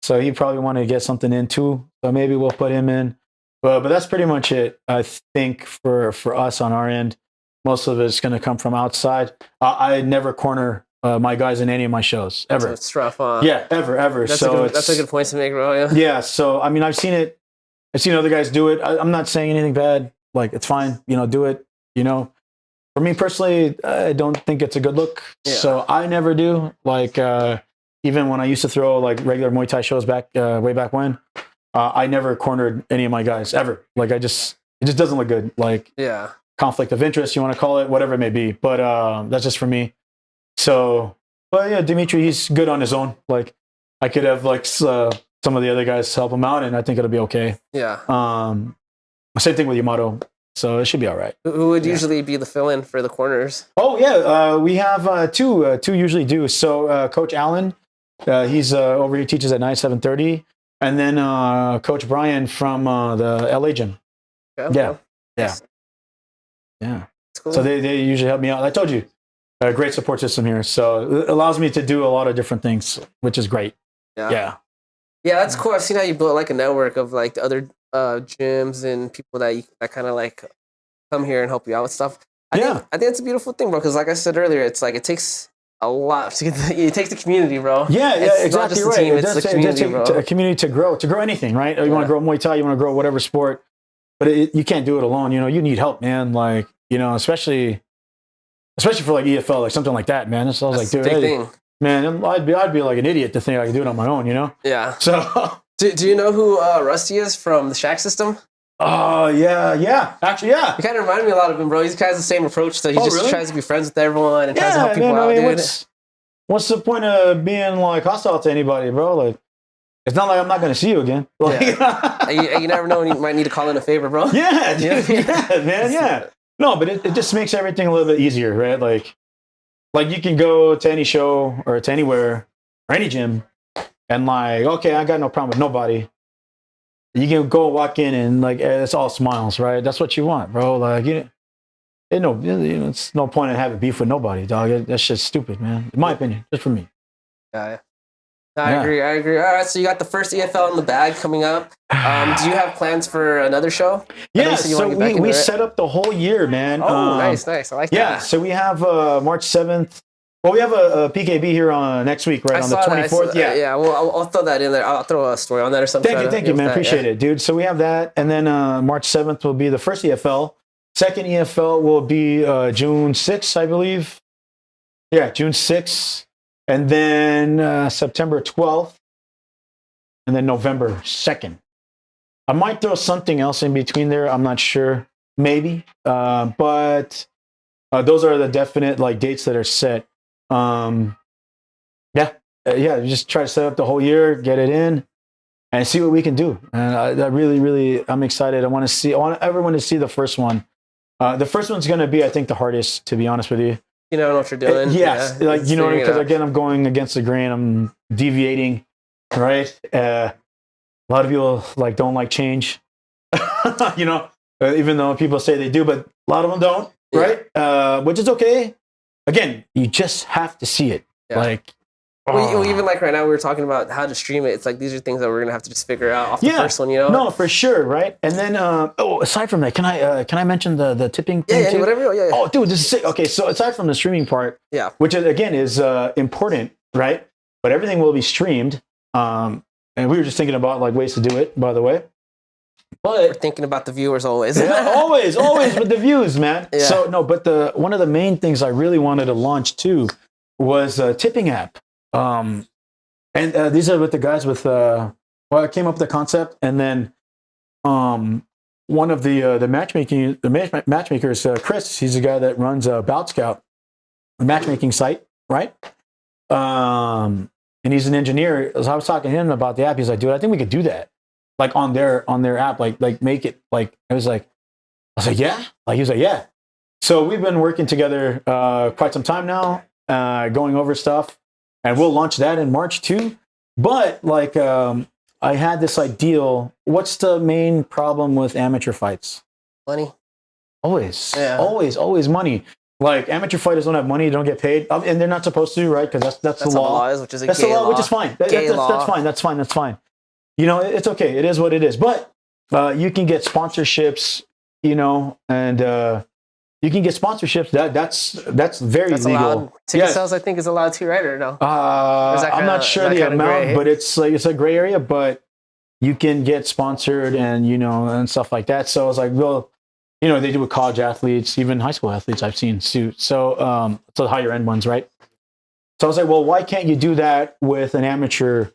S2: So he probably want to get something in too. So maybe we'll put him in. But that's pretty much it, I think, for us on our end. Most of it's going to come from outside. I never corner my guys in any of my shows, ever.
S1: It's rough, huh?
S2: Yeah, ever.
S1: That's a good point to make, bro.
S2: Yeah, so, I mean, I've seen it. I've seen other guys do it. I'm not saying anything bad. Like, it's fine. Do it. For me personally, I don't think it's a good look. Yeah. So I never do. Like, even when I used to throw, like, regular Muay Thai shows way back when, I never cornered any of my guys, ever. Like, it just doesn't look good. Like, conflict of interest, you want to call it, whatever it may be. But that's just for me. So, but yeah, Dimitri, he's good on his own. Like, I could have like some of the other guys help him out, and I think it'll be okay.
S1: Yeah.
S2: Same thing with Yamato, so it should be all right.
S1: Who would usually be the fill-in for the corners?
S2: Oh yeah, we have two usually do. So Coach Allen, he's over here, teaches at 9-7:30, and then Coach Brian from the LA gym. Okay. Yeah. Cool. So they usually help me out. I told you. A great support system here. So it allows me to do a lot of different things, which is great. Yeah, that's cool.
S1: I've seen how you built like a network of like the other gyms and people that kind of like come here and help you out with stuff. I think it's a beautiful thing, bro, because like I said earlier, it's like it takes a lot. It takes the community, bro.
S2: Yeah,
S1: It's
S2: exactly
S1: not just
S2: right.
S1: the team,
S2: It
S1: it's
S2: does,
S1: the
S2: it does
S1: community,
S2: take
S1: bro.
S2: a community to grow anything, right? You want to grow Muay Thai, you want to grow whatever sport, but you can't do it alone. You need help, man. Like, especially for like EFL, like something like that, man. So I was
S1: That's
S2: like,
S1: a
S2: dude,
S1: big
S2: hey,
S1: thing.
S2: man, I'd be like an idiot to think I could do it on my own,
S1: Yeah.
S2: So,
S1: Do you know who Rusty is from the Shack System?
S2: oh yeah, actually, yeah.
S1: He kind of reminded me a lot of him, bro. He has the same approach. So he just
S2: really?
S1: tries to be friends with everyone and tries to help people
S2: man,
S1: out,
S2: I mean,
S1: dude.
S2: what's the point of being like hostile to anybody, bro? Like, it's not like I'm not going to see you again. Like,
S1: And you never know when you might need to call in a favor, bro.
S2: yeah, man, yeah. No, but it just makes everything a little bit easier, right? Like you can go to any show or to anywhere or any gym and like, okay, I got no problem with nobody. You can go walk in and like, it's all smiles, right? That's what you want, bro. Like, it's no point in having beef with nobody, dog. That shit's stupid, man. In my opinion, just for me.
S1: Yeah. I agree. All right, so you got the first EFL in the bag coming up. Do you have plans for another show?
S2: Yeah, so we set up the whole year, man.
S1: Oh, nice. I like that.
S2: Yeah, so we have March 7th. Well, we have a PKB here on next week, right, on the 24th.
S1: Yeah, well, I'll throw that in there. I'll throw a story on that or something.
S2: Thank you, man. Appreciate it, dude. So we have that. And then March 7th will be the first EFL. Second EFL will be June 6th, I believe. Yeah, June 6th. And then September 12th. And then November 2nd. I might throw something else in between there. I'm not sure. Maybe. But those are the definite like dates that are set. Just try to set up the whole year, get it in, and see what we can do. And I really, I'm excited. I want everyone to see the first one. The first one's going to be, I think, the hardest, to be honest with you.
S1: You know what you're doing.
S2: Yes, because again, I'm going against the grain. I'm deviating, right? A lot of people don't like change, even though people say they do, but a lot of them don't, right? Which is okay. Again, you just have to see it. Yeah.
S1: Even right now, we were talking about how to stream it. It's like these are things that we're gonna have to just figure out off the first one,
S2: No, for sure, right? And then, aside from that, can I mention the tipping thing too?
S1: Whatever. Yeah.
S2: Oh, dude, this is sick. Okay, so aside from the streaming part, which again is important, right? But everything will be streamed. And we were just thinking about ways to do it, by the way. But
S1: we're thinking about the viewers always.
S2: always with the views, man. Yeah. So no, but one of the main things I really wanted to launch too was a tipping app. And these are with the guys with I came up with the concept, and then one of the matchmakers, Chris, he's the guy that runs Bout Scout, a matchmaking site, right? And he's an engineer. As I was talking to him about the app, he's like, dude, I think we could do that. On their app, make it I was like, yeah. He was like, yeah. So we've been working together quite some time now, going over stuff, and we'll launch that in March too. But I had this ideal. What's the main problem with amateur fights?
S1: Money.
S2: Always, always money. Amateur fighters don't have money, they don't get paid, and they're not supposed to, right? Because that's the law.
S1: Which is the law,
S2: which is fine. That's fine. It's okay. It is what it is. But you can get sponsorships, and you can get sponsorships. That's very legal.
S1: Allowed. Ticket sales, I think, is allowed too, right? Or no?
S2: I'm not sure the amount, but it's a gray area. But you can get sponsored and and stuff like that. So I was like, well, they do with college athletes, even high school athletes I've seen too. So the higher end ones, right? So I was like, well, why can't you do that with an amateur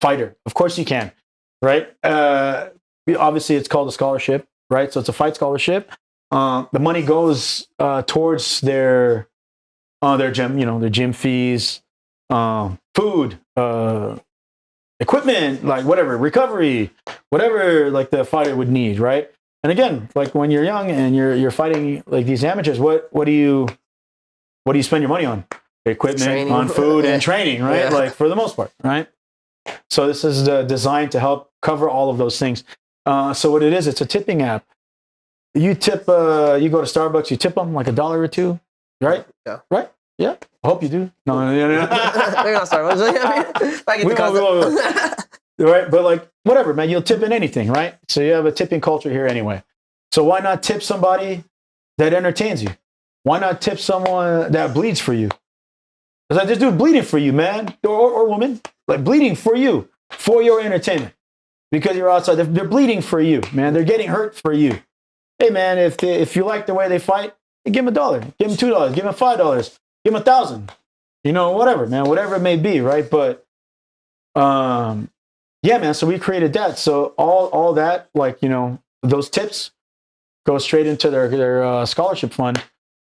S2: fighter? Of course you can. Right? Obviously, it's called a scholarship, right? So it's a fight scholarship. The money goes towards their gym, their gym fees, food, equipment, whatever, recovery, whatever the fighter would need, right? And again, when you're young and you're fighting these amateurs, what do you spend your money on? Equipment, training. On food, and training, right?
S1: Yeah.
S2: For the most part, right? So this is designed to help cover all of those things. So what it is, it's a tipping app. You tip, you go to Starbucks, you tip them $1 or $2, right? Yeah. Right? Yeah. I hope you do. No. They're
S1: not Starbucks. I get the concept.
S2: Right? But whatever, man, you'll tip in anything, right? So you have a tipping culture here anyway. So why not tip somebody that entertains you? Why not tip someone that bleeds for you? It's like, this dude bleeding for you, man, or woman, like bleeding for you, for your entertainment, because you're outside. They're bleeding for you, man. They're getting hurt for you. Hey, man, if you like the way they fight, give them $1, give them $2, give them $5, give them $1,000. You know, whatever, man, whatever it may be, right? But, yeah, man. So we created that. So all that, like, you know, those tips go straight into their scholarship fund,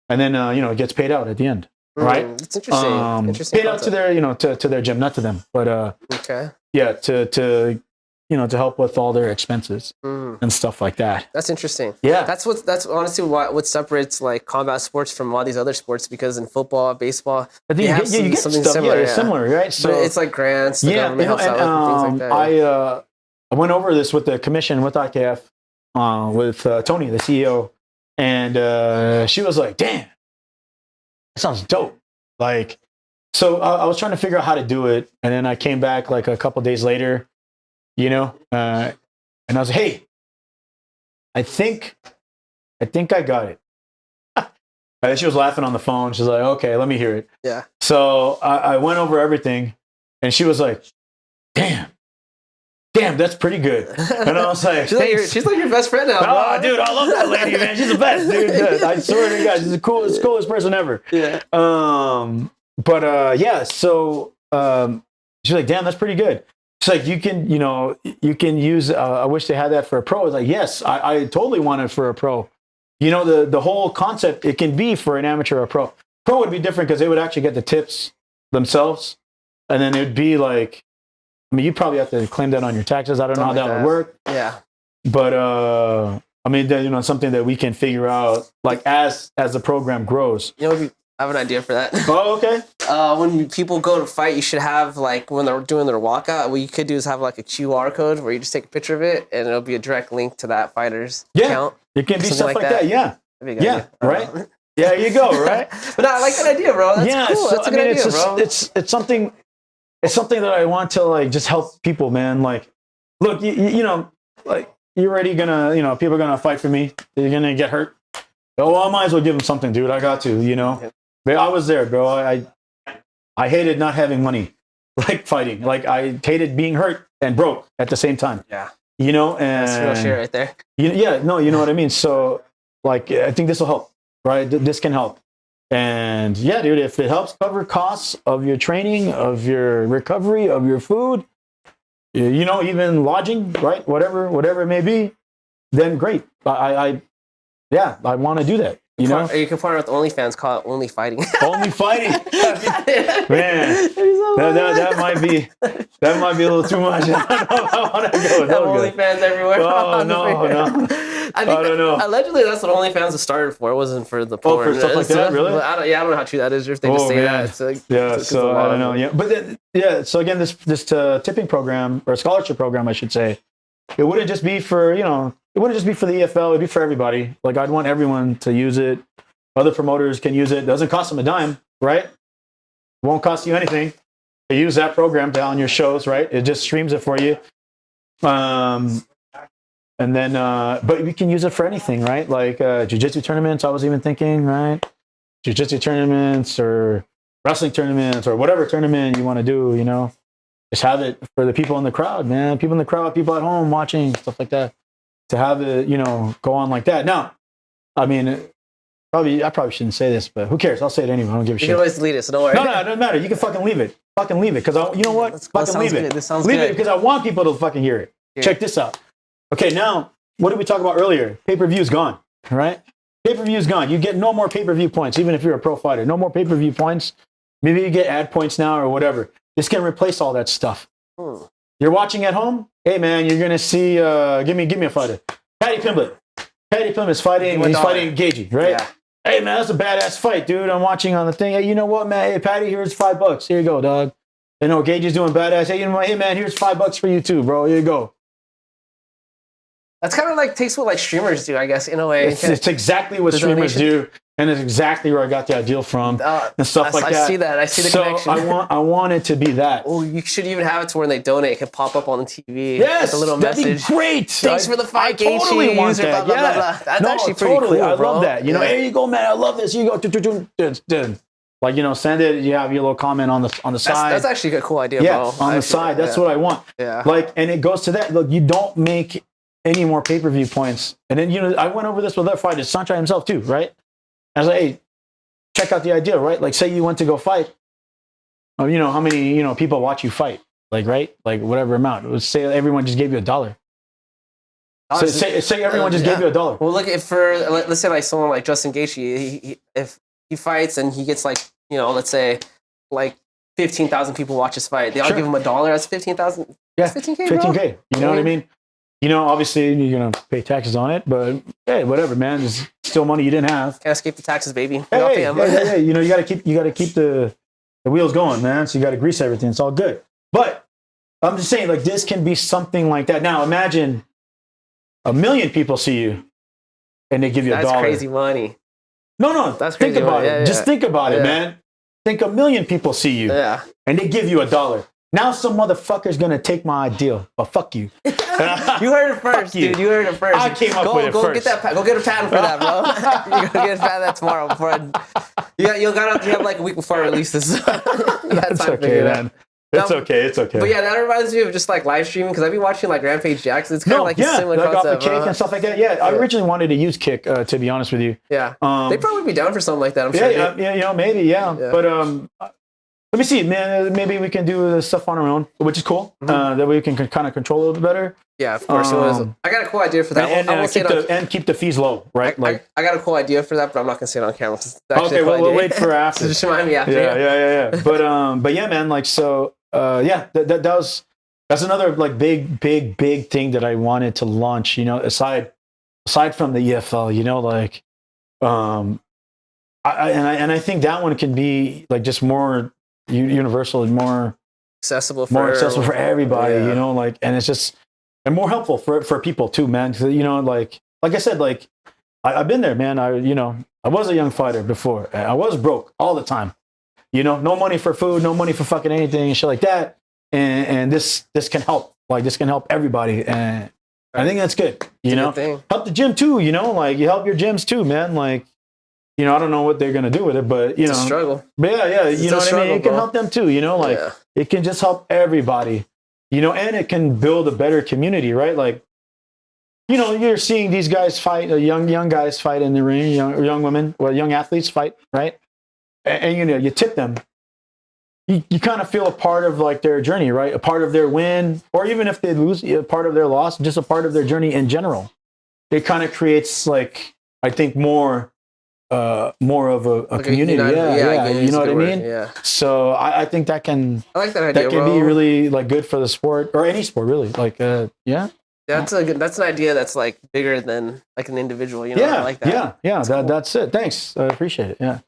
S2: and then it gets paid out at the end, right?
S1: It's interesting. Interesting
S2: paid out to their to their gym, not to them, but
S1: okay.
S2: Yeah, to help with all their expenses and stuff like that.
S1: That's interesting.
S2: Yeah,
S1: that's honestly what separates like combat sports from all these other sports, because in football, baseball,
S2: I think you get something stuff, similar. Yeah, it's similar, right? So
S1: but it's like grants. The government helps out with things like that.
S2: I went over this with the commission with IKF, with Tony, the CEO, and she was like, "Damn, that sounds dope." Like, so I was trying to figure out how to do it, and then I came back like a couple days later, and I was like, "Hey, I think I got it." And she was laughing on the phone. She's like, "Okay, let me hear it."
S1: Yeah.
S2: So I went over everything, and she was like, Damn, that's pretty good. And I was like,
S1: she's like your best friend now, bro.
S2: Oh, dude, I love that lady, man. She's the best, dude. I swear to God, she's the coolest person ever.
S1: Yeah.
S2: Yeah. So she's like, damn, that's pretty good. She's like, you can use. I wish they had that for a pro. I was like, yes, I totally want it for a pro. You know, the whole concept, it can be for an amateur or a pro. Pro would be different because they would actually get the tips themselves, and then it would be like, I mean, you probably have to claim that on your taxes. I don't know how that would work.
S1: Yeah.
S2: But I mean, something that we can figure out, like as the program grows.
S1: You know, I have an idea for that.
S2: Oh, okay.
S1: When people go to fight, you should have, like, when they're doing their walkout, what you could do is have like a QR code where you just take a picture of it, and it'll be a direct link to that fighter's account.
S2: It can be stuff like that. Yeah.
S1: Yeah.
S2: Right. Yeah. You go. Right.
S1: But no, I like that idea, bro. That's cool.
S2: So,
S1: That's a good idea, bro.
S2: It's something. It's something that I want to like just help people, man. Like, look, you know, like you're already gonna, people are gonna fight for me. They're gonna get hurt. Oh, well, I might as well give them something, dude. I got to, But I was there, bro. I hated not having money, like fighting. Like I hated being hurt and broke at the same time.
S1: Yeah.
S2: And
S1: that's real shit right there.
S2: You know what I mean. So, like, I think this will help, right? This can help. And yeah, dude, if it helps cover costs of your training, of your recovery, of your food, even lodging, right? Whatever it may be, then great. I want to do that. You can
S1: partner with OnlyFans, call it Only Fighting.
S2: Only Fighting, man. That might be a little too much. I don't know if I want to go with
S1: OnlyFans everywhere.
S2: Oh no. I don't know.
S1: Allegedly, that's what OnlyFans was started for. It wasn't for the porn.
S2: Oh, for stuff like that, really?
S1: I don't know how true that is. Or if they just say that. It's like,
S2: so I don't know. Yeah, but then, so again, this tipping program or scholarship program, I should say, it wouldn't just be for it wouldn't just be for the EFL. It'd be for everybody. Like I'd want everyone to use it. Other promoters can use it. It doesn't cost them a dime, right? It won't cost you anything to use that program on your shows, right? It just streams it for you. And then, but we can use it for anything, right? Like jiu-jitsu tournaments, I was even thinking, right? Jiu-jitsu tournaments or wrestling tournaments or whatever tournament you want to do, just have it for the people in the crowd, man. People in the crowd, people at home watching, stuff like that. To have it, go on like that. Now, I mean, I probably shouldn't say this, but who cares? I'll say it anyway. I don't give a shit.
S1: You can always delete it, so don't worry.
S2: No, it doesn't matter. You can fucking leave it. Fucking leave it. Because you know what? Fucking leave it.
S1: This sounds
S2: leave
S1: good.
S2: it because I want people to fucking hear it. Yeah. Check this out. Okay, now, what did we talk about earlier? Pay-per-view's gone, right? Pay-per-view's gone. You get no more pay-per-view points, even if you're a pro fighter. No more pay-per-view points. Maybe you get ad points now or whatever. This can replace all that stuff. You're watching at home? Hey, man, you're going to see, give me a fighter. Paddy Pimblett. Paddy Pimblett's fighting. He's fighting Gagey, right? Yeah. Hey, man, that's a badass fight, dude. I'm watching on the thing. Hey, you know what, man? Hey, Paddy, here's $5. Here you go, dog. Gagey's doing badass. Hey, hey, man, here's $5 for you too, bro. Here you go.
S1: That's kind of like takes what like streamers do, I guess, in a way.
S2: It's exactly what streamers do, and it's exactly where I got the idea from and stuff like that.
S1: I see that. I see the connection.
S2: I want it to be that.
S1: Oh, you should even have it to where when they donate, it can pop up on the TV.
S2: Yes,
S1: with a little
S2: that'd
S1: message.
S2: Be great.
S1: Thanks for the fight,
S2: Gagey. Totally want that.
S1: Blah, blah, blah, blah. That's actually pretty
S2: totally.
S1: cool,
S2: I
S1: bro.
S2: love that. Here you go, man. I love this. Here you go. Like, you know, send it. You have your little comment on the side.
S1: That's actually a cool idea,
S2: yeah,
S1: bro.
S2: on the side. That's what I want.
S1: Yeah.
S2: Like, and it goes to that. Look, you don't make any more pay-per-view points. And then, you know, I went over this with other fighters, Sunshine himself too, right? I was like, hey, check out the idea, right? Like, say you went to go fight. You know, how many, you know, people watch you fight? Like, right? Like, whatever amount. Let's say everyone just gave you $1. So say everyone just gave you $1.
S1: Well, look, if let's say like someone like Justin Gaethje, if he fights and he gets like, you know, let's say like 15,000 people watch his fight, they all give him $1. That's 15,000.
S2: Yeah,
S1: 15K,
S2: 15K. You know what I mean? You know, obviously you're gonna pay taxes on it, but hey, whatever, man. It's still money you didn't have.
S1: Can't escape the taxes, baby.
S2: Hey, you know, you gotta keep the wheels going, man. So you gotta grease everything. It's all good. But I'm just saying, like, this can be something like that. Now imagine 1 million people see you and they give you $1.
S1: That's crazy money.
S2: No,
S1: that's crazy.
S2: Think about it.
S1: Yeah.
S2: Just think about it, man. Think 1 million people see you and they give you $1. Now some motherfucker's gonna take my idea, but fuck you.
S1: You heard it first, dude. You heard it first.
S2: I came up with it first.
S1: Go get a patent for that, bro. You're gonna get a patent that tomorrow. You have like a week before I release this.
S2: That's okay, man. It's okay.
S1: But yeah, that reminds me of just like live streaming, because I've been watching like Rampage Jackson. It's kind of like a similar concept.
S2: Like off the Kick and stuff like that. Yeah, I originally wanted to use Kick, to be honest with you.
S1: Yeah, they'd probably be down for something like that. I'm sure.
S2: Yeah, you know, maybe, yeah. But let me see, man. Maybe we can do this stuff on our own, which is cool. That way we can kind of control a little bit better.
S1: Yeah, of course. I got a cool idea for that.
S2: And keep the fees low, right?
S1: I got a cool idea for that, but I'm not gonna say it on camera.
S2: Okay, we'll wait for after.
S1: So just remind me after.
S2: Yeah. But yeah, man. Like, so, that's another like big thing that I wanted to launch. You know, aside from the EFL, you know, like, I think that one can be like just more universal and more accessible for everybody. You know, like, and it's just and more helpful for people too, man. You know, like I said, like I've been there, man. I was a young fighter before. I was broke all the time. You know, no money for food, no money for fucking anything and shit like that. And this can help. Like, this can help everybody. And I think that's good. You know, help the gym too. You know, like, you help your gyms too, man. Like, you know, I don't know what they're gonna do with it, but you know,
S1: it's a struggle.
S2: Yeah, you know what I mean. It can help them too. You know, like it can just help everybody. You know, and it can build a better community, right? Like, you know, you're seeing these guys fight, young guys fight in the ring, young women, young athletes fight, right? And you know, you tip them. You kind of feel a part of like their journey, right? A part of their win, or even if they lose, a part of their loss, just a part of their journey in general. It kind of creates, like, I think more of a like community. You know what I mean?
S1: Yeah.
S2: So I think that can.
S1: I like that idea.
S2: That can be really like good for the sport or any sport, really. Like, yeah.
S1: That's an idea that's like bigger than like an individual. You know, I like that.
S2: Yeah. That's it. Thanks. I appreciate it. Yeah.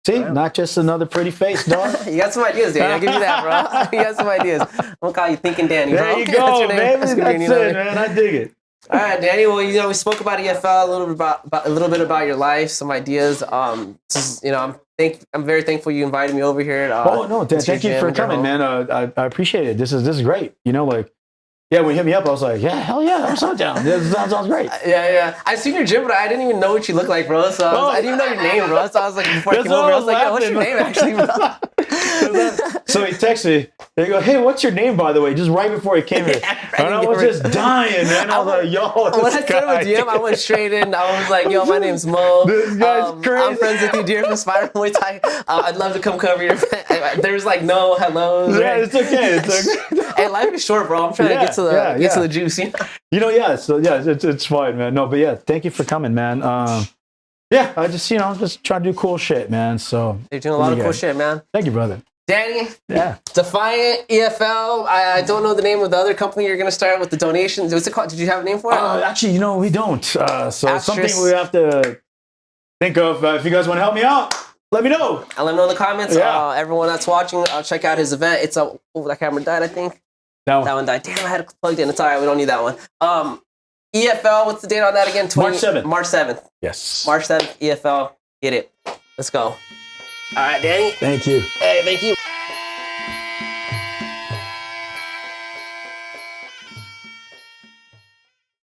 S2: See, not just another pretty face, dog.
S1: You got some ideas, Danny. I'll give you that, bro. You got some ideas. I'm gonna call you Thinking Danny, bro.
S2: There you go, man. That's it, man. I dig it.
S1: All right, Danny. Well, you know, we spoke about EFL, a little bit about your life, some ideas. This is, you know, I'm very thankful you invited me over here.
S2: Thank you for coming, man. I appreciate it. This is great. You know, like. Yeah, when you hit me up, I was like, yeah, hell yeah, I'm so down. This sounds great.
S1: Yeah. I seen your gym, but I didn't even know what you looked like, bro. So I didn't even know your name, bro. So I was like, before I came over, I was like, yo, what's your name, actually, bro?
S2: So he texted me. They go, hey, what's your name, by the way? Just right before he came here. And I was just dying, man. I was like, yo,
S1: when I started with DM, I went straight in. I was like, yo, my name's Mo.
S2: This guy's crazy.
S1: I'm friends with you, dear, from Spider Muay Thai. I'd love to come cover your event. There's like no hellos.
S2: Yeah, it's okay.
S1: Hey, life is short, bro. I'm trying to get to the juice.
S2: You know, yeah. So yeah, it's fine, man. No, but yeah, thank you for coming, man. Yeah, I just just trying to do cool shit, man. So
S1: you're doing a lot of cool shit, man.
S2: Thank you, brother.
S1: Danny,
S2: yeah.
S1: Defiant EFL. I don't know the name of the other company you're gonna start with the donations. What's it called? Did you have a name for it?
S2: Actually, you know, we don't. So something we have to think of. If you guys want to help me out, let me know.
S1: I'll let me know in the comments.
S2: Yeah.
S1: Everyone that's watching, check out his event. It's that camera died, I think. That one died. Damn, I had it plugged in. It's all right. We don't need that one. EFL, what's the date on that again?
S2: March 7th.
S1: March 7th.
S2: Yes.
S1: March 7th, EFL. Get it. Let's go. All right, Danny.
S2: Thank you.
S1: Hey, thank you.